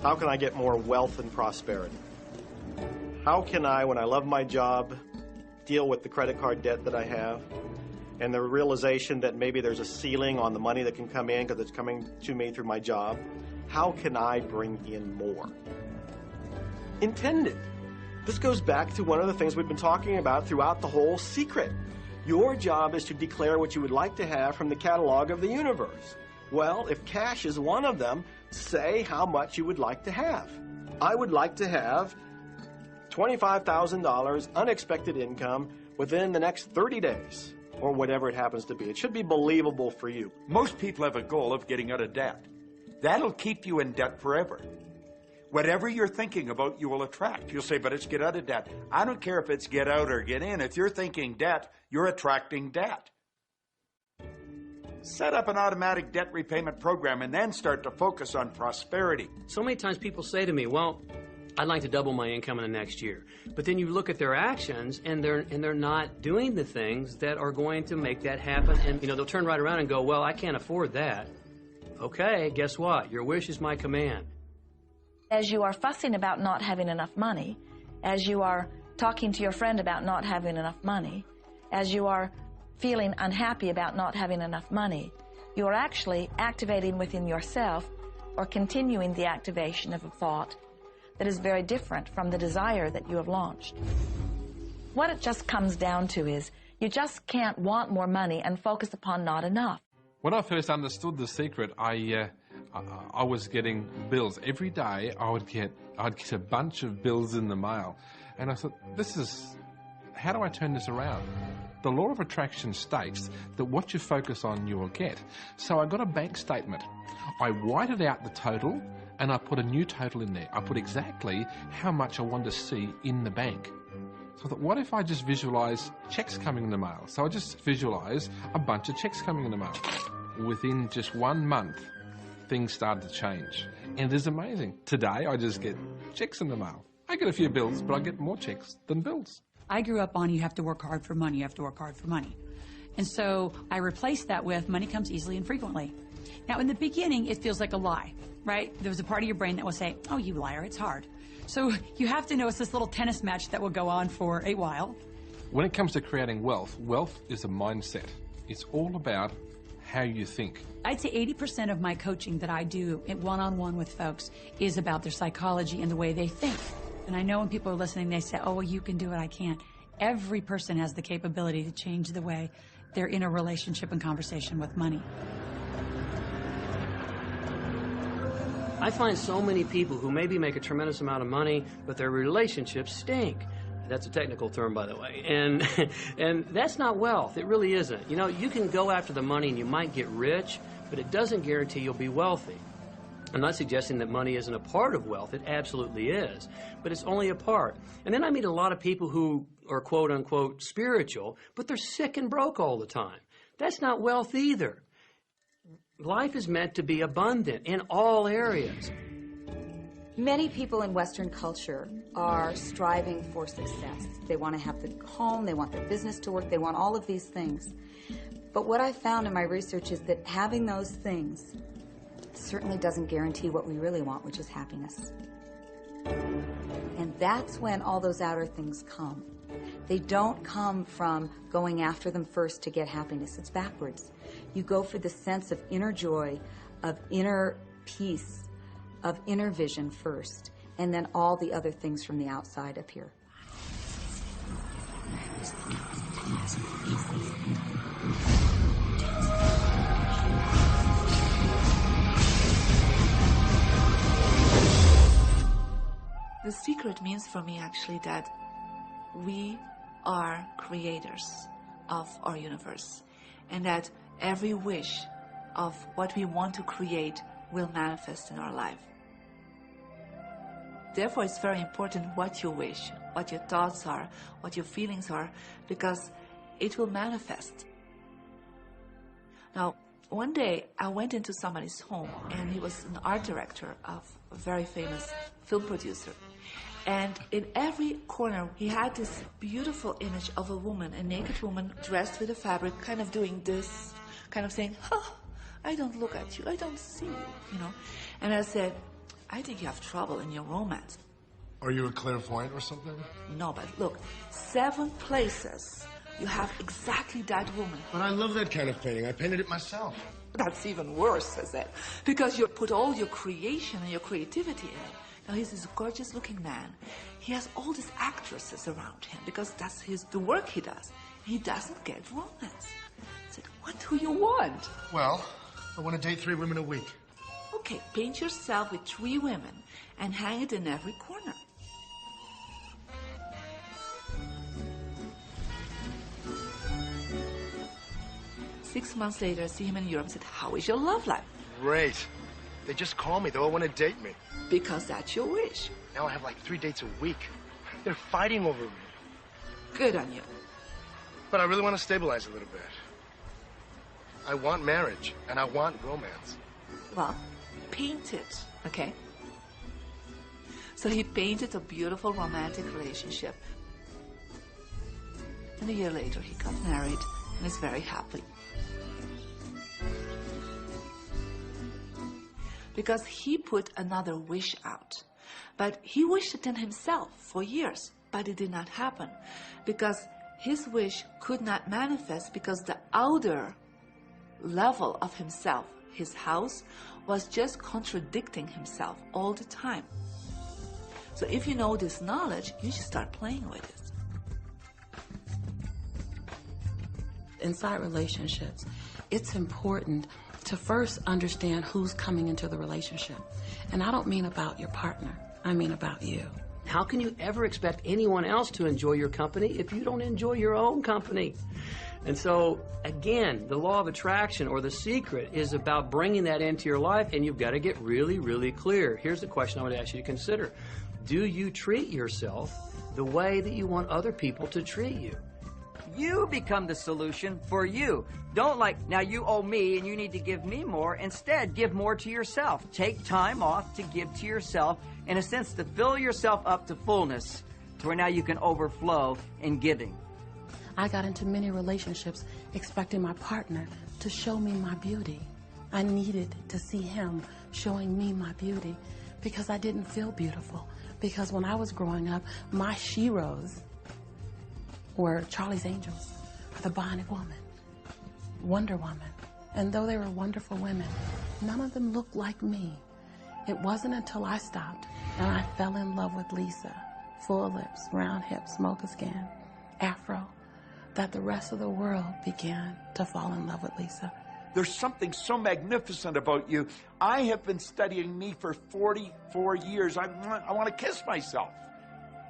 How can I get more wealth and prosperity? How can I, when I love my job, deal with the credit card debt that I have? And the realization that maybe there's a ceiling on the money that can come in because it's coming to me through my job. How can I bring in more? Intended. This goes back to one of the things we've been talking about throughout the whole secret. Your job is to declare what you would like to have from the catalog of the universe. Well, if cash is one of them, say how much you would like to have. I would like to have $25,000 unexpected income within the next 30 days. or whatever it happens to be. It should be believable for you. Most people have a goal of getting out of debt. That'll keep you in debt forever. Whatever you're thinking about, you will attract. You'll say, but it's get out of debt. I don't care if it's get out or get in. If you're thinking debt, you're attracting debt. Set up an automatic debt repayment program and then start to focus on prosperity. So many times people say to me, well, I'd like to double my income in the next year. But then you look at their actions and they're not doing the things that are going to make that happen. And they'll turn right around and go, well, I can't afford that. Okay, guess what? Your wish is my command. As you are fussing about not having enough money, as you are talking to your friend about not having enough money, as you are feeling unhappy about not having enough money, you are actually activating within yourself or continuing the activation of a thought that is very different from the desire that you have launched. What it just comes down to is you just can't want more money and focus upon not enough. When I first understood the secret, I was getting bills. Every day I'd get a bunch of bills in the mail. And I thought, how do I turn this around? The law of attraction states that what you focus on, you will get. So I got a bank statement. I whited out the total and I put a new total in there. I put exactly how much I want to see in the bank. So I thought, what if I just visualize checks coming in the mail? So I just visualize a bunch of checks coming in the mail. Within just 1 month, things started to change. And it is amazing. Today, I just get checks in the mail. I get a few bills, but I get more checks than bills. I grew up on you have to work hard for money, you have to work hard for money. And so I replaced that with money comes easily and frequently. Now, in the beginning, it feels like a lie, right? There was a part of your brain that will say, oh, you liar, it's hard. So you have to know it's this little tennis match that will go on for a while. When it comes to creating wealth, wealth is a mindset. It's all about how you think. I'd say 80% of my coaching that I do one-on-one with folks is about their psychology and the way they think. And I know when people are listening, they say, oh, well, you can do it, I can't. Every person has the capability to change the way they're in a relationship and conversation with money. I find so many people who maybe make a tremendous amount of money, but their relationships stink. That's a technical term, by the way. And that's not wealth. It really isn't. You can go after the money and you might get rich, but it doesn't guarantee you'll be wealthy. I'm not suggesting that money isn't a part of wealth. It absolutely is. But it's only a part. And then I meet a lot of people who are quote-unquote spiritual, but they're sick and broke all the time. That's not wealth either. Life is meant to be abundant in all areas. Many people in Western culture are striving for success. They want to have the home, they want their business to work, they want all of these things. But what I found in my research is that having those things certainly doesn't guarantee what we really want, which is happiness. And that's when all those outer things come. They don't come from going after them first to get happiness. It's backwards. You go for the sense of inner joy, of inner peace, of inner vision first, and then all the other things from the outside appear. The secret means for me actually that we are creators of our universe, and that every wish of what we want to create will manifest in our life. Therefore, it's very important what you wish, what your thoughts are, what your feelings are, because it will manifest. Now, one day I went into somebody's home, and he was an art director of a very famous film producer. And in every corner, he had this beautiful image of a woman, a naked woman dressed with a fabric, kind of doing this, kind of saying, oh, I don't look at you, I don't see you, And I said, I think you have trouble in your romance. Are you a clairvoyant or something? No, but look, 7 places you have exactly that woman. But I love that kind of painting. I painted it myself. That's even worse, I said, because you put all your creation and your creativity in it. Now, he's this gorgeous-looking man. He has all these actresses around him because that's the work he does. He doesn't get romance. I said, what do you want? Well, I want to date 3 women a week. Okay, paint yourself with 3 women and hang it in every corner. 6 months later, I see him in Europe and said, how is your love life? Great. They just call me. They all want to date me. Because that's your wish. Now I have like 3 dates a week. They're fighting over me. Good on you. But I really want to stabilize a little bit. I want marriage, and I want romance. Well, paint it, okay? So he painted a beautiful romantic relationship. And a year later, he got married and is very happy. Because he put another wish out. But he wished it in himself for years, but it did not happen. Because his wish could not manifest because the outer level of himself, his house, was just contradicting himself all the time. So if you know this knowledge, you should start playing with it. Inside relationships, it's important to first understand who's coming into the relationship. And I don't mean about your partner, I mean about you. How can you ever expect anyone else to enjoy your company if you don't enjoy your own company? And so, again, the law of attraction or the secret is about bringing that into your life, and you've got to get really, really clear. Here's the question I would ask you to consider. Do you treat yourself the way that you want other people to treat you? You become the solution for you. Don't now you owe me and you need to give me more. Instead, give more to yourself. Take time off to give to yourself, in a sense, to fill yourself up to fullness, to where now you can overflow in giving. I got into many relationships expecting my partner to show me my beauty. I needed to see him showing me my beauty because I didn't feel beautiful. Because when I was growing up, my sheroes were Charlie's Angels, or the Bionic Woman, Wonder Woman. And though they were wonderful women, none of them looked like me. It wasn't until I stopped and I fell in love with Lisa, full lips, round hips, mocha skin, afro, that the rest of the world began to fall in love with Lisa. There's something so magnificent about you. I have been studying me for 44 years. I want to kiss myself.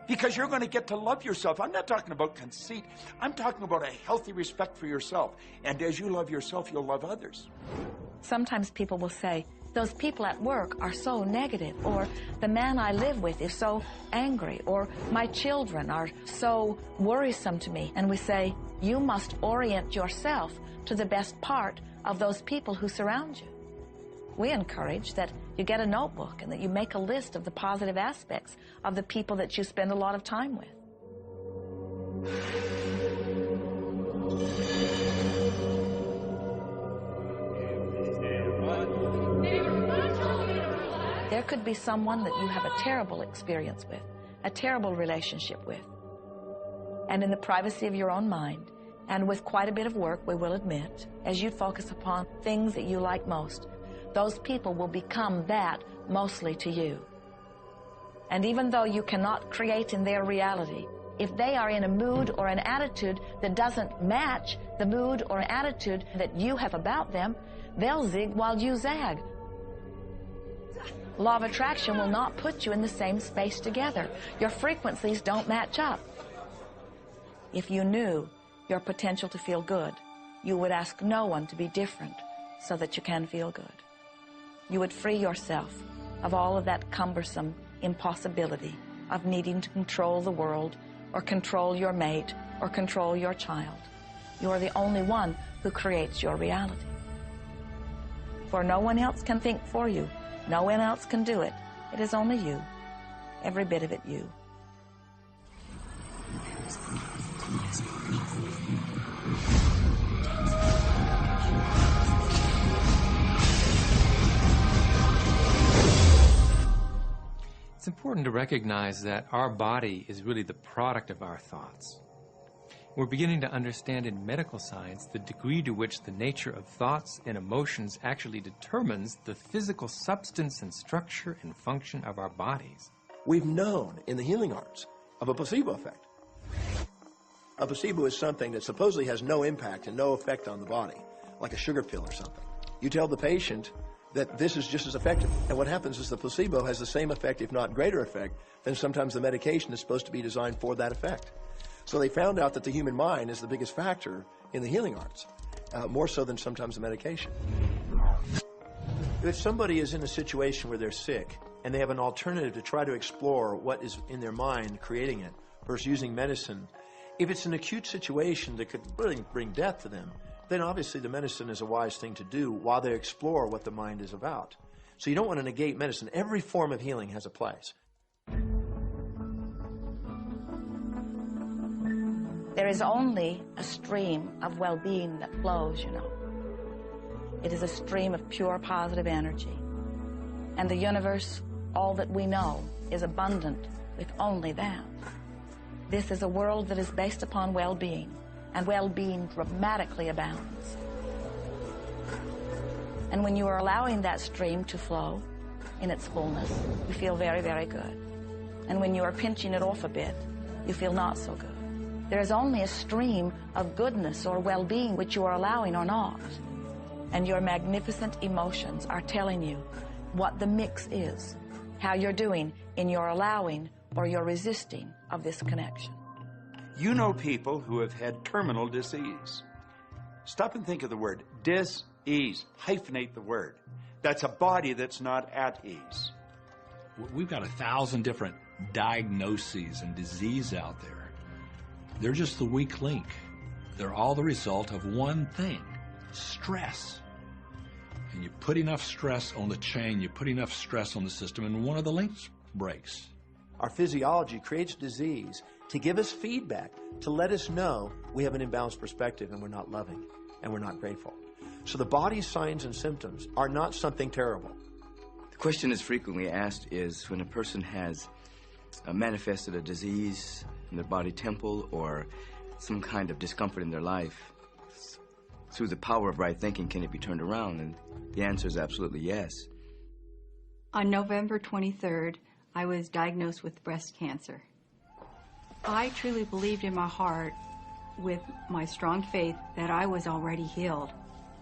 Because you're going to get to love yourself. I'm not talking about conceit. I'm talking about a healthy respect for yourself. And as you love yourself, you'll love others. Sometimes people will say, those people at work are so negative, or the man I live with is so angry, or my children are so worrisome to me. And we say, you must orient yourself to the best part of those people who surround you. We encourage that you get a notebook and that you make a list of the positive aspects of the people that you spend a lot of time with. There could be someone that you have a terrible experience with, a terrible relationship with. And in the privacy of your own mind, and with quite a bit of work, we will admit, as you focus upon things that you like most, those people will become that mostly to you. And even though you cannot create in their reality, if they are in a mood or an attitude that doesn't match the mood or attitude that you have about them, they'll zig while you zag. Law of attraction will not put you in the same space together. Your frequencies don't match up. If you knew your potential to feel good, you would ask no one to be different so that you can feel good. You would free yourself of all of that cumbersome impossibility of needing to control the world or control your mate or control your child. You are the only one who creates your reality. For no one else can think for you. No one else can do it. It is only you. Every bit of it you. It's important to recognize that our body is really the product of our thoughts. We're beginning to understand in medical science the degree to which the nature of thoughts and emotions actually determines the physical substance and structure and function of our bodies. We've known in the healing arts of a placebo effect. A placebo is something that supposedly has no impact and no effect on the body, like a sugar pill or something. You tell the patient that this is just as effective. And what happens is the placebo has the same effect, if not greater effect, than sometimes the medication is supposed to be designed for that effect. So they found out that the human mind is the biggest factor in the healing arts. more so than sometimes the medication. If somebody is in a situation where they're sick and they have an alternative to try to explore what is in their mind creating it versus using medicine, if it's an acute situation that could really bring death to them, then obviously the medicine is a wise thing to do while they explore what the mind is about. So you don't want to negate medicine. Every form of healing has a place. There is only a stream of well-being that flows, you know. It is a stream of pure positive energy. And the universe, all that we know, is abundant with only that. This is a world that is based upon well-being, and well-being dramatically abounds. And when you are allowing that stream to flow in its fullness, you feel very, very good. And when you are pinching it off a bit, you feel not so good. There is only a stream of goodness or well-being which you are allowing or not. And your magnificent emotions are telling you what the mix is, how you're doing in your allowing or your resisting of this connection. You know people who have had terminal disease. Stop and think of the word dis-ease. Hyphenate the word. That's a body that's not at ease. We've got 1,000 different diagnoses and disease out there. They're just the weak link. They're all the result of one thing: stress. And you put enough stress on the chain, you put enough stress on the system, and one of the links breaks. Our physiology creates disease to give us feedback, to let us know we have an imbalanced perspective and we're not loving and we're not grateful. So the body's signs and symptoms are not something terrible. The question that's frequently asked is when a person has manifested a disease in their body temple or some kind of discomfort in their life, through the power of right thinking, can it be turned around? And the answer is absolutely yes. On November 23rd, I was diagnosed with breast cancer. I truly believed in my heart, with my strong faith, that I was already healed.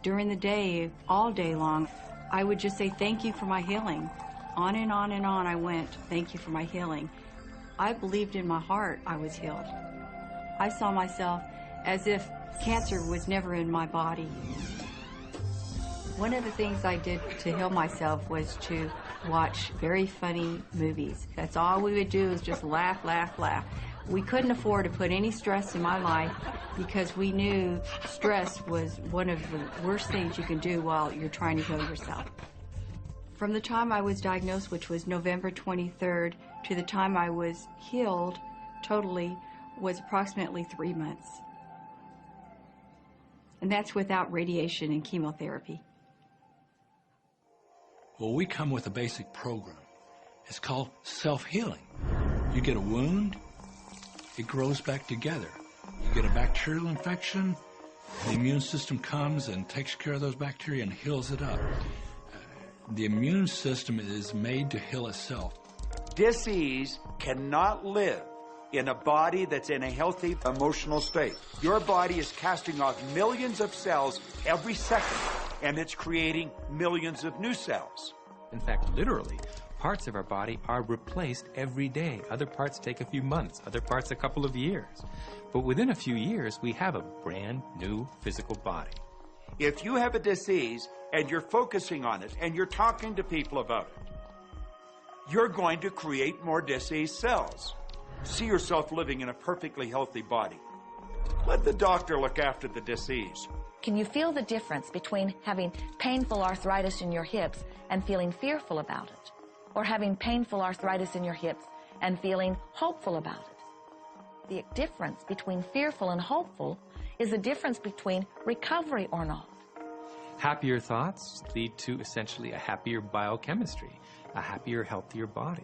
During the day, all day long, I would just say, thank you for my healing. On and on and on I went, thank you for my healing. I believed in my heart I was healed. I saw myself as if cancer was never in my body. One of the things I did to heal myself was to watch very funny movies. That's all we would do, is just laugh, laugh, laugh. We couldn't afford to put any stress in my life because we knew stress was one of the worst things you can do while you're trying to heal yourself. From the time I was diagnosed, which was November 23rd, to the time I was healed totally was approximately 3 months. And that's without radiation and chemotherapy. Well, we come with a basic program. It's called self-healing. You get a wound, it grows back together. You get a bacterial infection, the immune system comes and takes care of those bacteria and heals it up. The immune system is made to heal itself. Disease cannot live in a body that's in a healthy emotional state. Your body is casting off millions of cells every second, and it's creating millions of new cells. In fact, literally, parts of our body are replaced every day. Other parts take a few months, other parts a couple of years. But within a few years, we have a brand new physical body. If you have a disease and you're focusing on it and you're talking to people about it, you're going to create more disease cells. See yourself living in a perfectly healthy body. Let the doctor look after the disease. Can you feel the difference between having painful arthritis in your hips and feeling fearful about it, or having painful arthritis in your hips and feeling hopeful about it? The difference between fearful and hopeful is the difference between recovery or not. Happier thoughts lead to essentially a happier biochemistry, a happier, healthier body.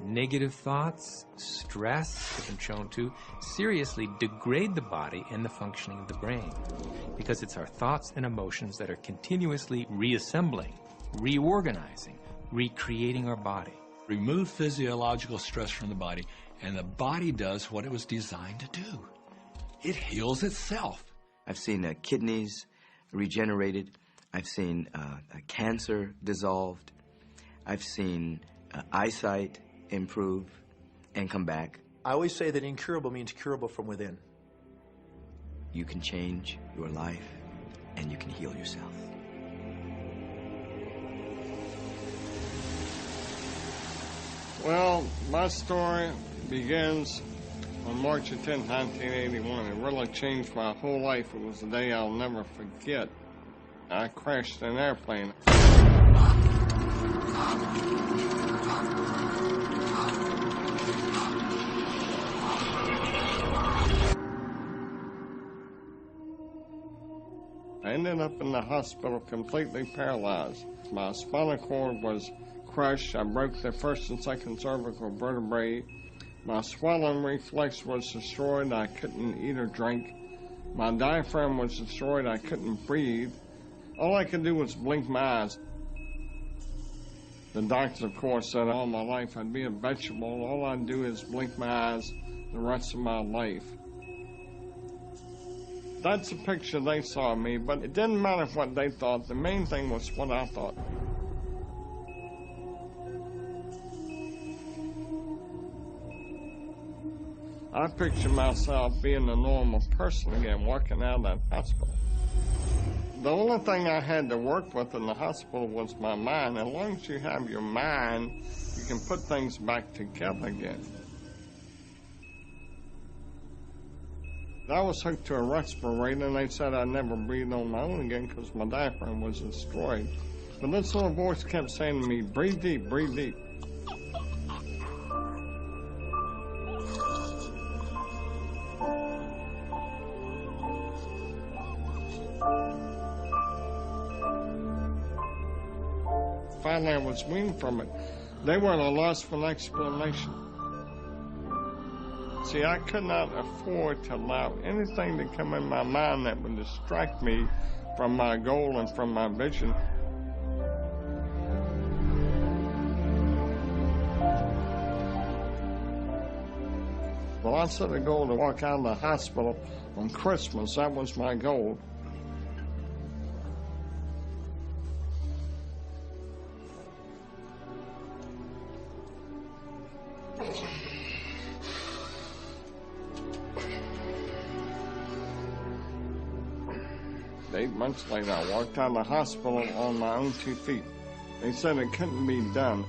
Negative thoughts, stress, has been shown to seriously degrade the body and the functioning of the brain, because it's our thoughts and emotions that are continuously reassembling, reorganizing, recreating our body. Remove physiological stress from the body, and the body does what it was designed to do. It heals itself. I've seen kidneys regenerated. I've seen cancer dissolved. I've seen eyesight improve and come back. I always say that incurable means curable from within. You can change your life and you can heal yourself. Well, my story begins on March 10, 1981. It really changed my whole life. It was a day I'll never forget. I crashed an airplane. I ended up in the hospital completely paralyzed. My spinal cord was crushed. I broke the first and second cervical vertebrae. My swallowing reflex was destroyed. I couldn't eat or drink. My diaphragm was destroyed. I couldn't breathe. All I could do was blink my eyes. The doctors, of course, said all my life I'd be a vegetable. All I'd do is blink my eyes the rest of my life. That's the picture they saw of me, but it didn't matter what they thought. The main thing was what I thought. I picture myself being a normal person again, walking out of that hospital. The only thing I had to work with in the hospital was my mind. As long as you have your mind, you can put things back together again. I was hooked to a respirator, and they said I'd never breathe on my own again because my diaphragm was destroyed. But this little voice kept saying to me, breathe deep, breathe deep. Finally, I was weaned from it. They were at a loss for an explanation. See, I could not afford to allow anything to come in my mind that would distract me from my goal and from my vision. Well, I set a goal to walk out of the hospital on Christmas. That was my goal. Eight months later, I walked out of the hospital on my own 2 feet. They said it couldn't be done.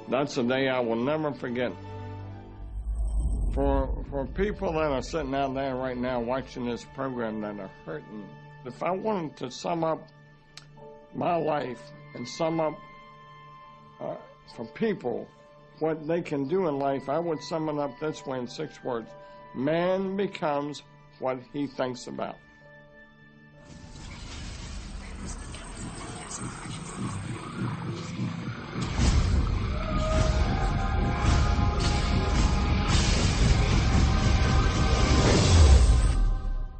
That's a day I will never forget. For people that are sitting out there right now watching this program that are hurting, if I wanted to sum up my life and sum up for people what they can do in life, I would sum it up this way in 6 words. Man becomes what he thinks about.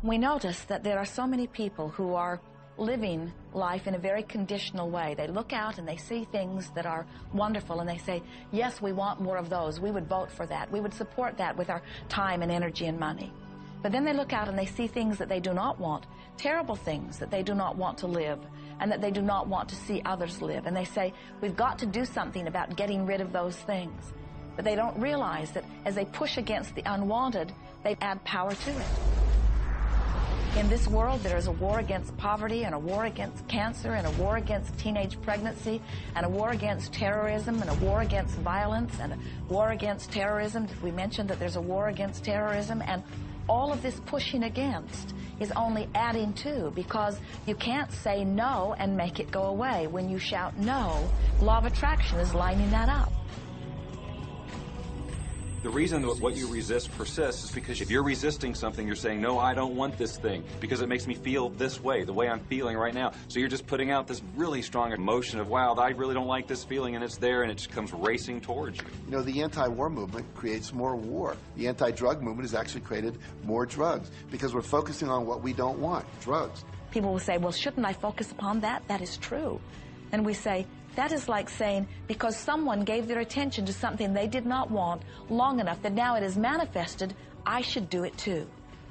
We notice that there are so many people who are living life in a very conditional way. They look out and they see things that are wonderful and they say, yes, we want more of those. We would vote for that. We would support that with our time and energy and money. But then they look out and they see things that they do not want, terrible things that they do not want to live and that they do not want to see others live. And they say, we've got to do something about getting rid of those things. But they don't realize that as they push against the unwanted, they add power to it. In this world, there is a war against poverty and a war against cancer and a war against teenage pregnancy and a war against terrorism and a war against violence and a war against terrorism. We mentioned that there's a war against terrorism, and all of this pushing against is only adding to, because you can't say no and make it go away. When you shout no, law of attraction is lining that up. The reason that what you resist persists is because if you're resisting something, you're saying, no, I don't want this thing because it makes me feel this way, the way I'm feeling right now. So you're just putting out this really strong emotion of, wow, I really don't like this feeling, and it's there, and it just comes racing towards you. You know, the anti-war movement creates more war. The anti-drug movement has actually created more drugs because we're focusing on what we don't want, drugs. People will say, well, shouldn't I focus upon that? That is true. And we say, that is like saying, because someone gave their attention to something they did not want long enough that now it is manifested, I should do it too.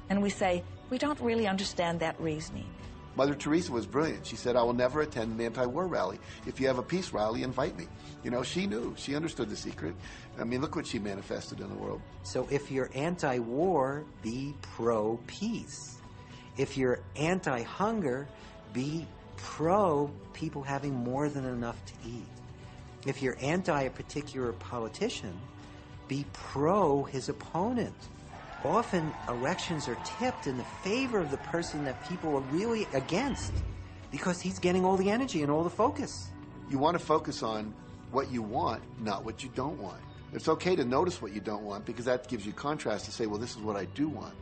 And we say, we don't really understand that reasoning. Mother Teresa was brilliant. She said, I will never attend an anti-war rally. If you have a peace rally, invite me. You know, she knew. She understood the secret. I mean, look what she manifested in the world. So if you're anti-war, be pro-peace. If you're anti-hunger, be pro people having more than enough to eat. If you're anti a particular politician, be pro his opponent. Often elections are tipped in the favor of the person that people are really against because he's getting all the energy and all the focus. You want to focus on what you want, not what you don't want. It's okay to notice what you don't want because that gives you contrast to say, well, this is what I do want.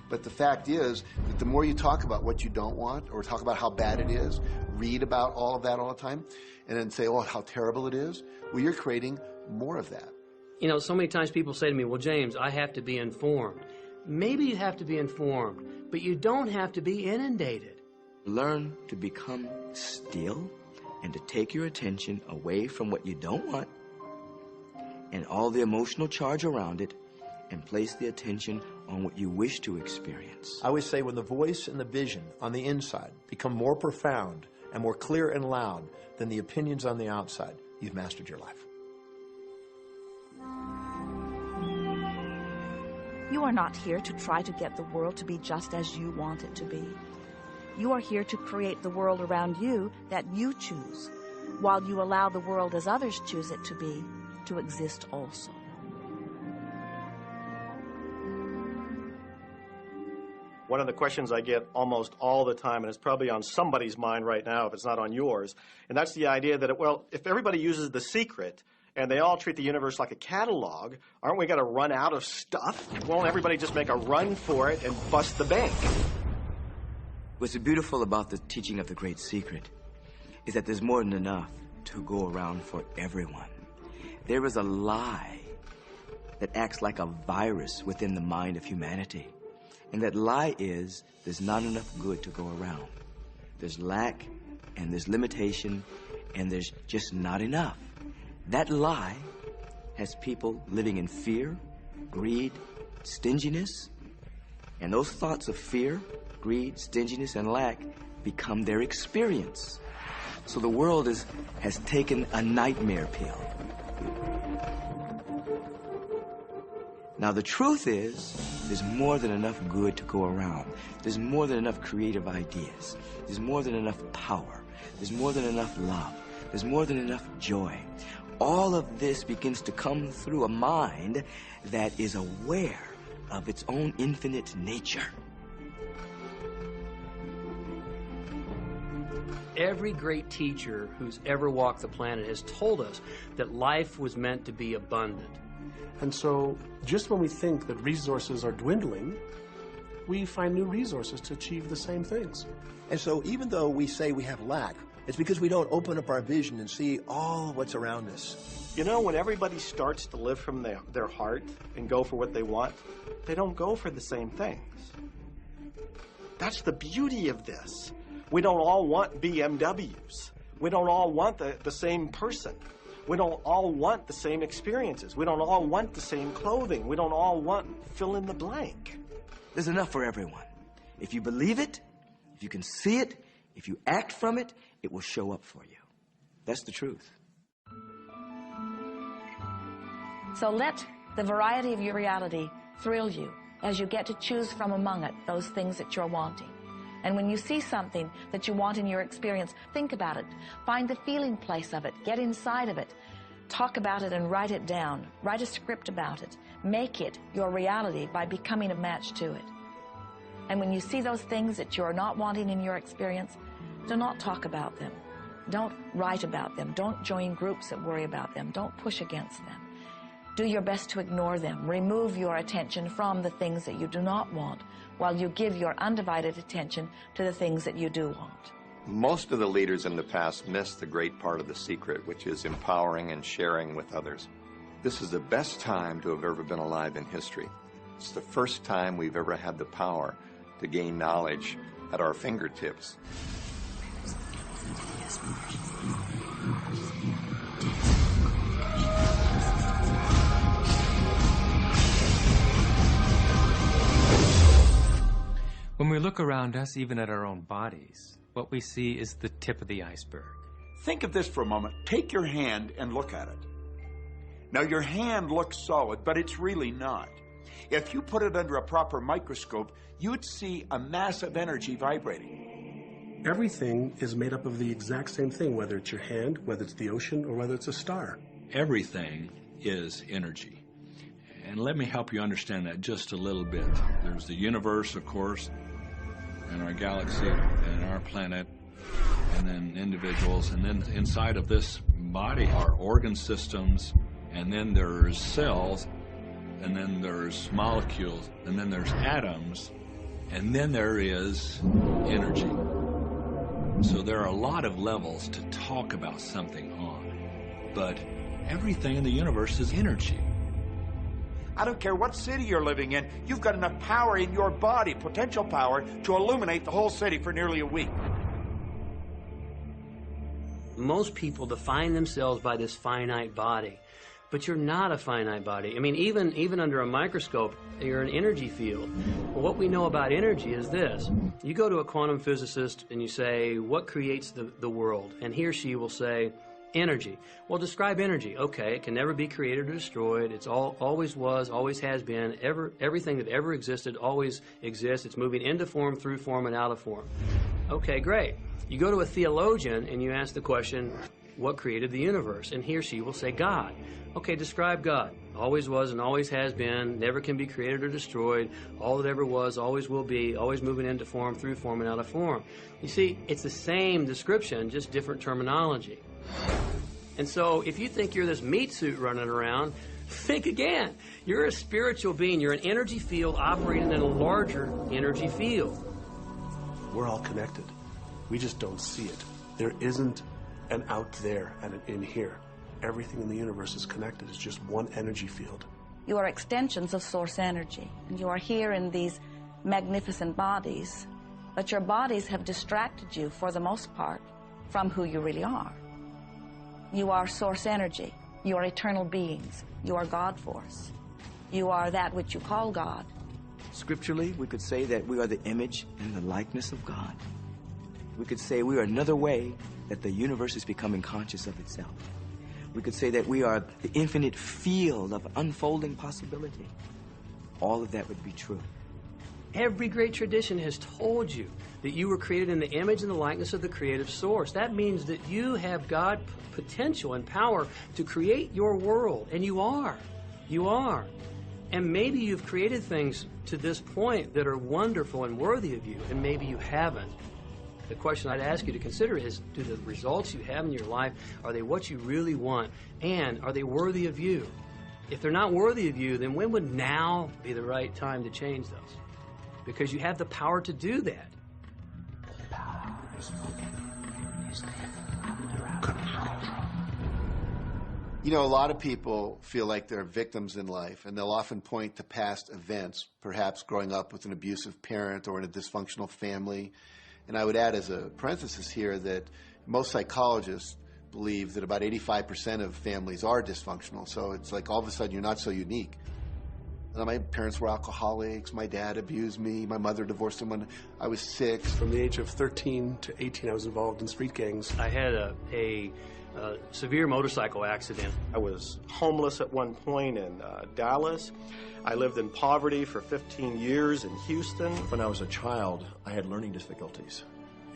But the fact is that the more you talk about what you don't want or talk about how bad it is, read about all of that all the time, and then say, oh, how terrible it is, well, you're creating more of that. You know, so many times people say to me, well, James, I have to be informed. Maybe you have to be informed, but you don't have to be inundated. Learn to become still and to take your attention away from what you don't want and all the emotional charge around it and place the attention on what you wish to experience. I always say when the voice and the vision on the inside become more profound and more clear and loud than the opinions on the outside, you've mastered your life. You are not here to try to get the world to be just as you want it to be. You are here to create the world around you that you choose, while you allow the world as others choose it to be, to exist also. One of the questions I get almost all the time, and it's probably on somebody's mind right now if it's not on yours, and that's the idea that, well, if everybody uses The Secret and they all treat the universe like a catalog, aren't we going to run out of stuff? Won't everybody just make a run for it and bust the bank? What's beautiful about the teaching of the Great Secret is that there's more than enough to go around for everyone. There is a lie that acts like a virus within the mind of humanity. And that lie is there's not enough good to go around. There's lack, and there's limitation, and there's just not enough. That lie has people living in fear, greed, stinginess, and those thoughts of fear, greed, stinginess, and lack become their experience. So the world has taken a nightmare pill. Now the truth is, there's more than enough good to go around. There's more than enough creative ideas. There's more than enough power. There's more than enough love. There's more than enough joy. All of this begins to come through a mind that is aware of its own infinite nature. Every great teacher who's ever walked the planet has told us that life was meant to be abundant. And so just when we think that resources are dwindling, we find new resources to achieve the same things. And so even though we say we have lack, it's because we don't open up our vision and see all of what's around us. You know, when everybody starts to live from their heart and go for what they want, they don't go for the same things. That's the beauty of this. We don't all want BMWs. We don't all want the same person. We don't all want the same experiences. We don't all want the same clothing. We don't all want fill in the blank. There's enough for everyone. If you believe it, if you can see it, if you act from it, it will show up for you. That's the truth. So let the variety of your reality thrill you as you get to choose from among it those things that you're wanting. And when you see something that you want in your experience, think about it. Find the feeling place of it. Get inside of it. Talk about it and write it down. Write a script about it. Make it your reality by becoming a match to it. And when you see those things that you're not wanting in your experience, do not talk about them. Don't write about them. Don't join groups that worry about them. Don't push against them. Do your best to ignore them. Remove your attention from the things that you do not want while you give your undivided attention to the things that you do want. Most of the leaders in the past missed the great part of the secret, which is empowering and sharing with others. This is the best time to have ever been alive in history. It's the first time we've ever had the power to gain knowledge at our fingertips. When we look around us, even at our own bodies, what we see is the tip of the iceberg. Think of this for a moment. Take your hand and look at it. Now, your hand looks solid, but it's really not. If you put it under a proper microscope, you'd see a massive energy vibrating. Everything is made up of the exact same thing, whether it's your hand, whether it's the ocean, or whether it's a star. Everything is energy. And let me help you understand that just a little bit. There's the universe, of course, and our galaxy, and our planet, and then individuals, and then inside of this body are organ systems, and then there's cells, and then there's molecules, and then there's atoms, and then there is energy. So there are a lot of levels to talk about something on, but everything in the universe is energy. I don't care what city you're living in, you've got enough power in your body, potential power, to illuminate the whole city for nearly a week. Most people define themselves by this finite body, but you're not a finite body. I mean, even under a microscope, you're an energy field. Well, what we know about energy is this. You go to a quantum physicist and you say, what creates the world? And he or she will say, energy. Well, describe energy. Okay, it can never be created or destroyed. It's always was, always has been. Everything that ever existed always exists. It's moving into form, through form, and out of form. Okay, great. You go to a theologian and you ask the question, what created the universe? And he or she will say, God. Okay, describe God. Always was and always has been, never can be created or destroyed, all that ever was, always will be, always moving into form, through form, and out of form. You see, it's the same description, just different terminology. And so if you think you're this meat suit running around, think again. You're a spiritual being. You're an energy field operating in a larger energy field. We're all connected. We just don't see it. There isn't an out there and an in here. Everything in the universe is connected. It's just one energy field. You are extensions of source energy, and you are here in these magnificent bodies, but your bodies have distracted you, for the most part, from who you really are. You are source energy. You are eternal beings. You are God force. You are that which you call God. Scripturally, we could say that we are the image and the likeness of God. We could say we are another way that the universe is becoming conscious of itself. We could say that we are the infinite field of unfolding possibility. All of that would be true. Every great tradition has told you that you were created in the image and the likeness of the creative source. That means that you have God potential and power to create your world, and you are. You are. And maybe you've created things to this point that are wonderful and worthy of you, and maybe you haven't. The question I'd ask you to consider is, do the results you have in your life, are they what you really want? And are they worthy of you? If they're not worthy of you, then when would now be the right time to change those? Because you have the power to do that. You know, a lot of people feel like they're victims in life, and they'll often point to past events, perhaps growing up with an abusive parent or in a dysfunctional family. And I would add as a parenthesis here that most psychologists believe that about 85% of families are dysfunctional. So it's like all of a sudden you're not so unique. My parents were alcoholics. My dad abused me. My mother divorced him when I was 6. From the age of 13 to 18, I was involved in street gangs. I had a severe motorcycle accident. I was homeless at one point in Dallas. I lived in poverty for 15 years in Houston. When I was a child, I had learning difficulties,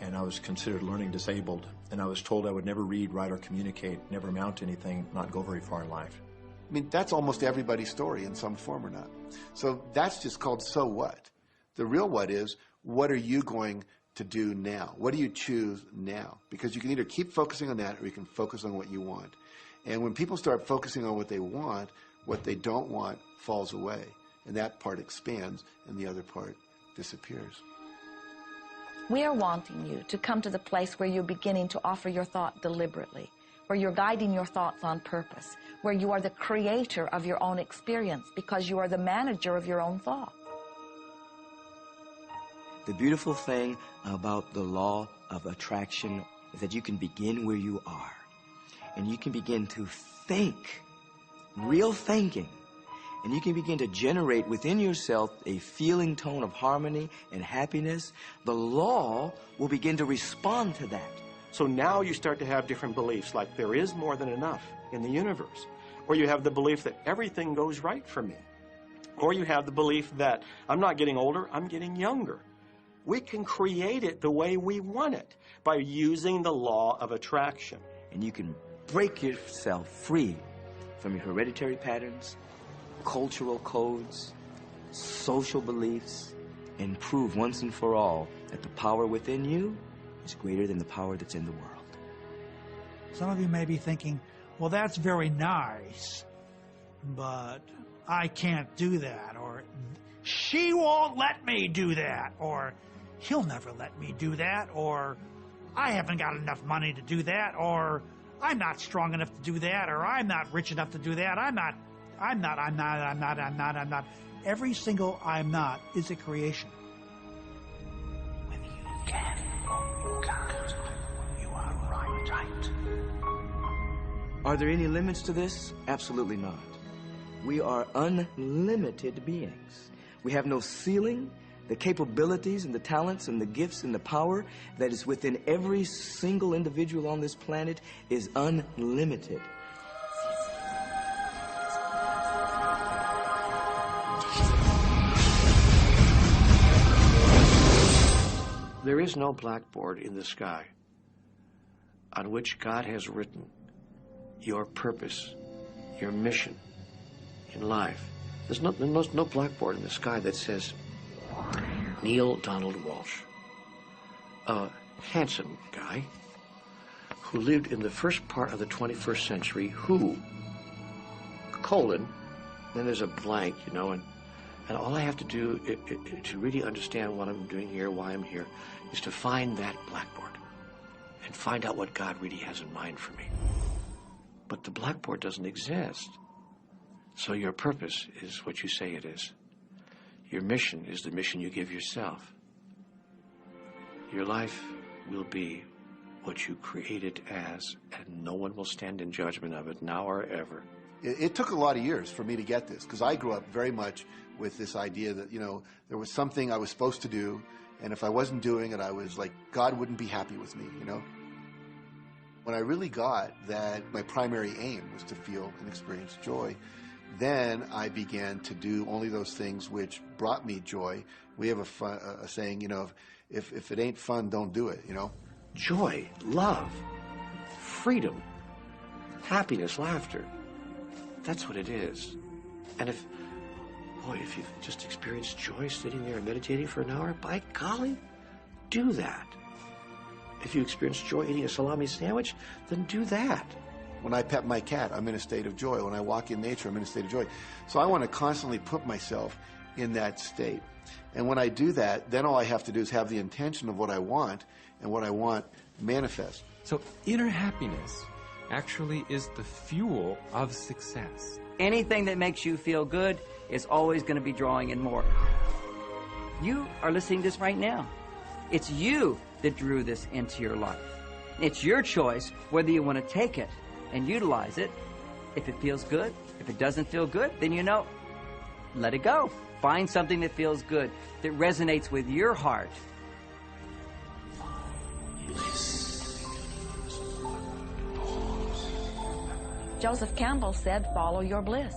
and I was considered learning disabled, and I was told I would never read, write, or communicate, never amount to anything, not go very far in life. I mean, that's almost everybody's story in some form or not. So that's just called so what. The real what is, what are you going to do now? What do you choose now? Because you can either keep focusing on that or you can focus on what you want. And when people start focusing on what they want, what they don't want falls away. And that part expands and the other part disappears. We are wanting you to come to the place where you're beginning to offer your thought deliberately, where you're guiding your thoughts on purpose, where you are the creator of your own experience because you are the manager of your own thought. The beautiful thing about the law of attraction is that you can begin where you are, and you can begin to think, real thinking, and you can begin to generate within yourself a feeling tone of harmony and happiness. The law will begin to respond to that. So now you start to have different beliefs, like there is more than enough in the universe, or you have the belief that everything goes right for me, Or you have the belief that I'm not getting older, I'm getting younger. We can create it the way we want it by using the law of attraction. And you can break yourself free from your hereditary patterns, cultural codes, social beliefs, and prove once and for all that the power within you is greater than the power that's in the world. Some of you may be thinking, well, that's very nice, but I can't do that, or she won't let me do that, or he'll never let me do that, or I haven't got enough money to do that, or I'm not strong enough to do that, or I'm not rich enough to do that, I'm not. Every single I'm not is a creation. Whether you can or you can't, you are right. Are there any limits to this? Absolutely not. We are unlimited beings. We have no ceiling. The capabilities and the talents and the gifts and the power that is within every single individual on this planet is unlimited. There is no blackboard in the sky on which God has written your purpose, your mission in life. There's no blackboard in the sky that says Neil Donald Walsh, a handsome guy who lived in the first part of the 21st century, who, then there's a blank, you know, and all I have to do to really understand what I'm doing here, why I'm here, is to find that blackboard and find out what God really has in mind for me. But the blackboard doesn't exist. So your purpose is what you say it is. Your mission is the mission you give yourself. Your life will be what you create it as, and no one will stand in judgment of it now or ever. It took a lot of years for me to get this, because I grew up very much with this idea that, you know, there was something I was supposed to do, and if I wasn't doing it, I was like, God wouldn't be happy with me, you know? When I really got that my primary aim was to feel and experience joy, then I began to do only those things which brought me joy. We have a saying, you know, if it ain't fun, don't do it, you know? Joy, love, freedom, happiness, laughter. That's what it is. And if you've just experienced joy sitting there and meditating for an hour, by golly, do that. If you experience joy eating a salami sandwich, then do that. When I pet my cat, I'm in a state of joy. When I walk in nature, I'm in a state of joy. So I want to constantly put myself in that state. And when I do that, then all I have to do is have the intention of what I want, and what I want manifest. So inner happiness actually is the fuel of success. Anything that makes you feel good is always going to be drawing in more. You are listening to this right now. It's you that drew this into your life. It's your choice whether you want to take it and utilize it. If it feels good, if it doesn't feel good, then you know, let it go. Find something that feels good, that resonates with your heart. Joseph Campbell said, follow your bliss.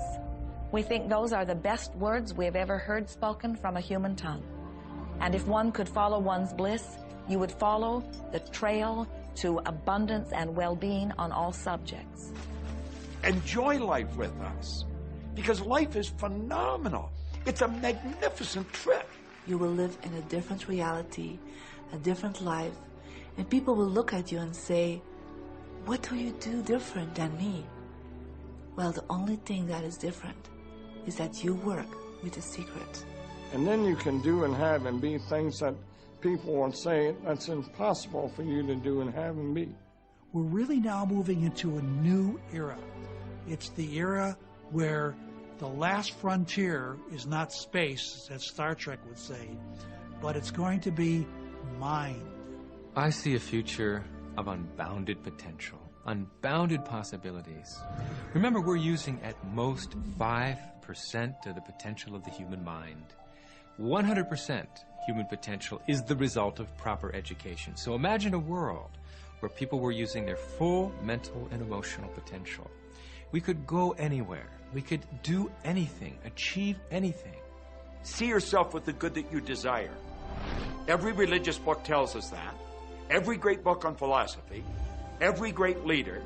We think those are the best words we have ever heard spoken from a human tongue. And if one could follow one's bliss, you would follow the trail to abundance and well-being on all subjects. Enjoy life with us, because life is phenomenal. It's a magnificent trip. You will live in a different reality, a different life, and people will look at you and say, what do you do different than me? Well, the only thing that is different is that you work with the secret. And then you can do and have and be things that people will say that's impossible for you to do and have and be. We're really now moving into a new era. It's the era where the last frontier is not space, as Star Trek would say, but it's going to be mind. I see a future of unbounded potential, unbounded possibilities. Remember, we're using at most 5% of the potential of the human mind. 100% human potential is the result of proper education. So imagine a world where people were using their full mental and emotional potential. We could go anywhere, We could do anything, achieve anything. See yourself with the good that you desire. Every religious book tells us that. Every great book on philosophy, every great leader,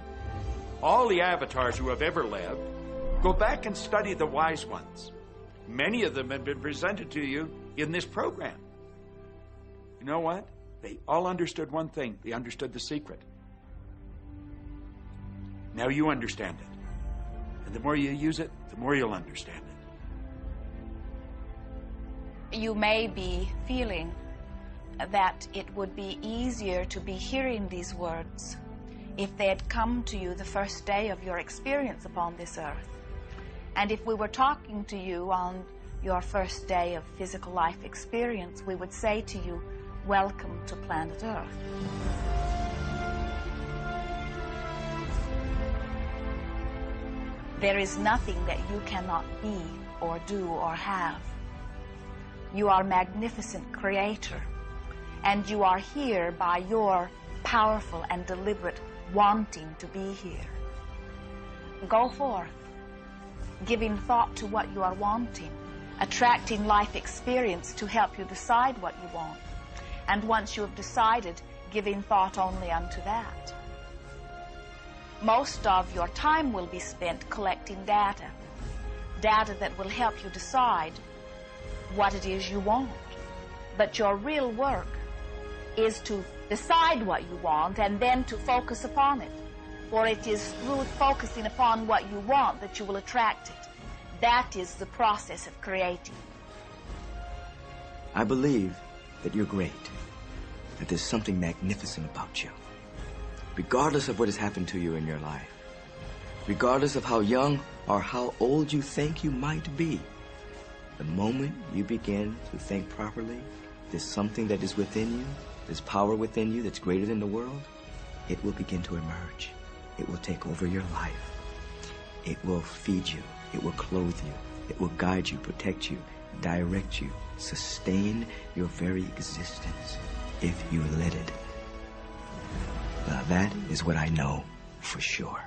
all the avatars who have ever lived. Go back and study the wise ones. Many of them have been presented to you in this program. You know what? They all understood one thing. They understood the secret. Now you understand it. And the more you use it, the more you'll understand it. You may be feeling that it would be easier to be hearing these words if they had come to you the first day of your experience upon this earth. And if we were talking to you on your first day of physical life experience, we would say to you, welcome to planet Earth. There is nothing that you cannot be or do or have. You are a magnificent creator, and you are here by your powerful and deliberate wanting to be here. Go forth, giving thought to what you are wanting, attracting life experience to help you decide what you want. And once you have decided, giving thought only unto that. Most of your time will be spent collecting data that will help you decide what it is you want. But your real work is to decide what you want and then to focus upon it. For it is through focusing upon what you want that you will attract it. That is the process of creating. I believe that you're great, that there's something magnificent about you. Regardless of what has happened to you in your life, regardless of how young or how old you think you might be, the moment you begin to think properly, there's something that is within you, there's power within you that's greater than the world, it will begin to emerge. It will take over your life. It will feed you. It will clothe you. It will guide you, protect you, direct you, sustain your very existence if you let it. Now that is what I know for sure.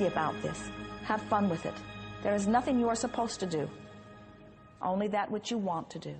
About this. Have fun with it. There is nothing you are supposed to do, only that which you want to do.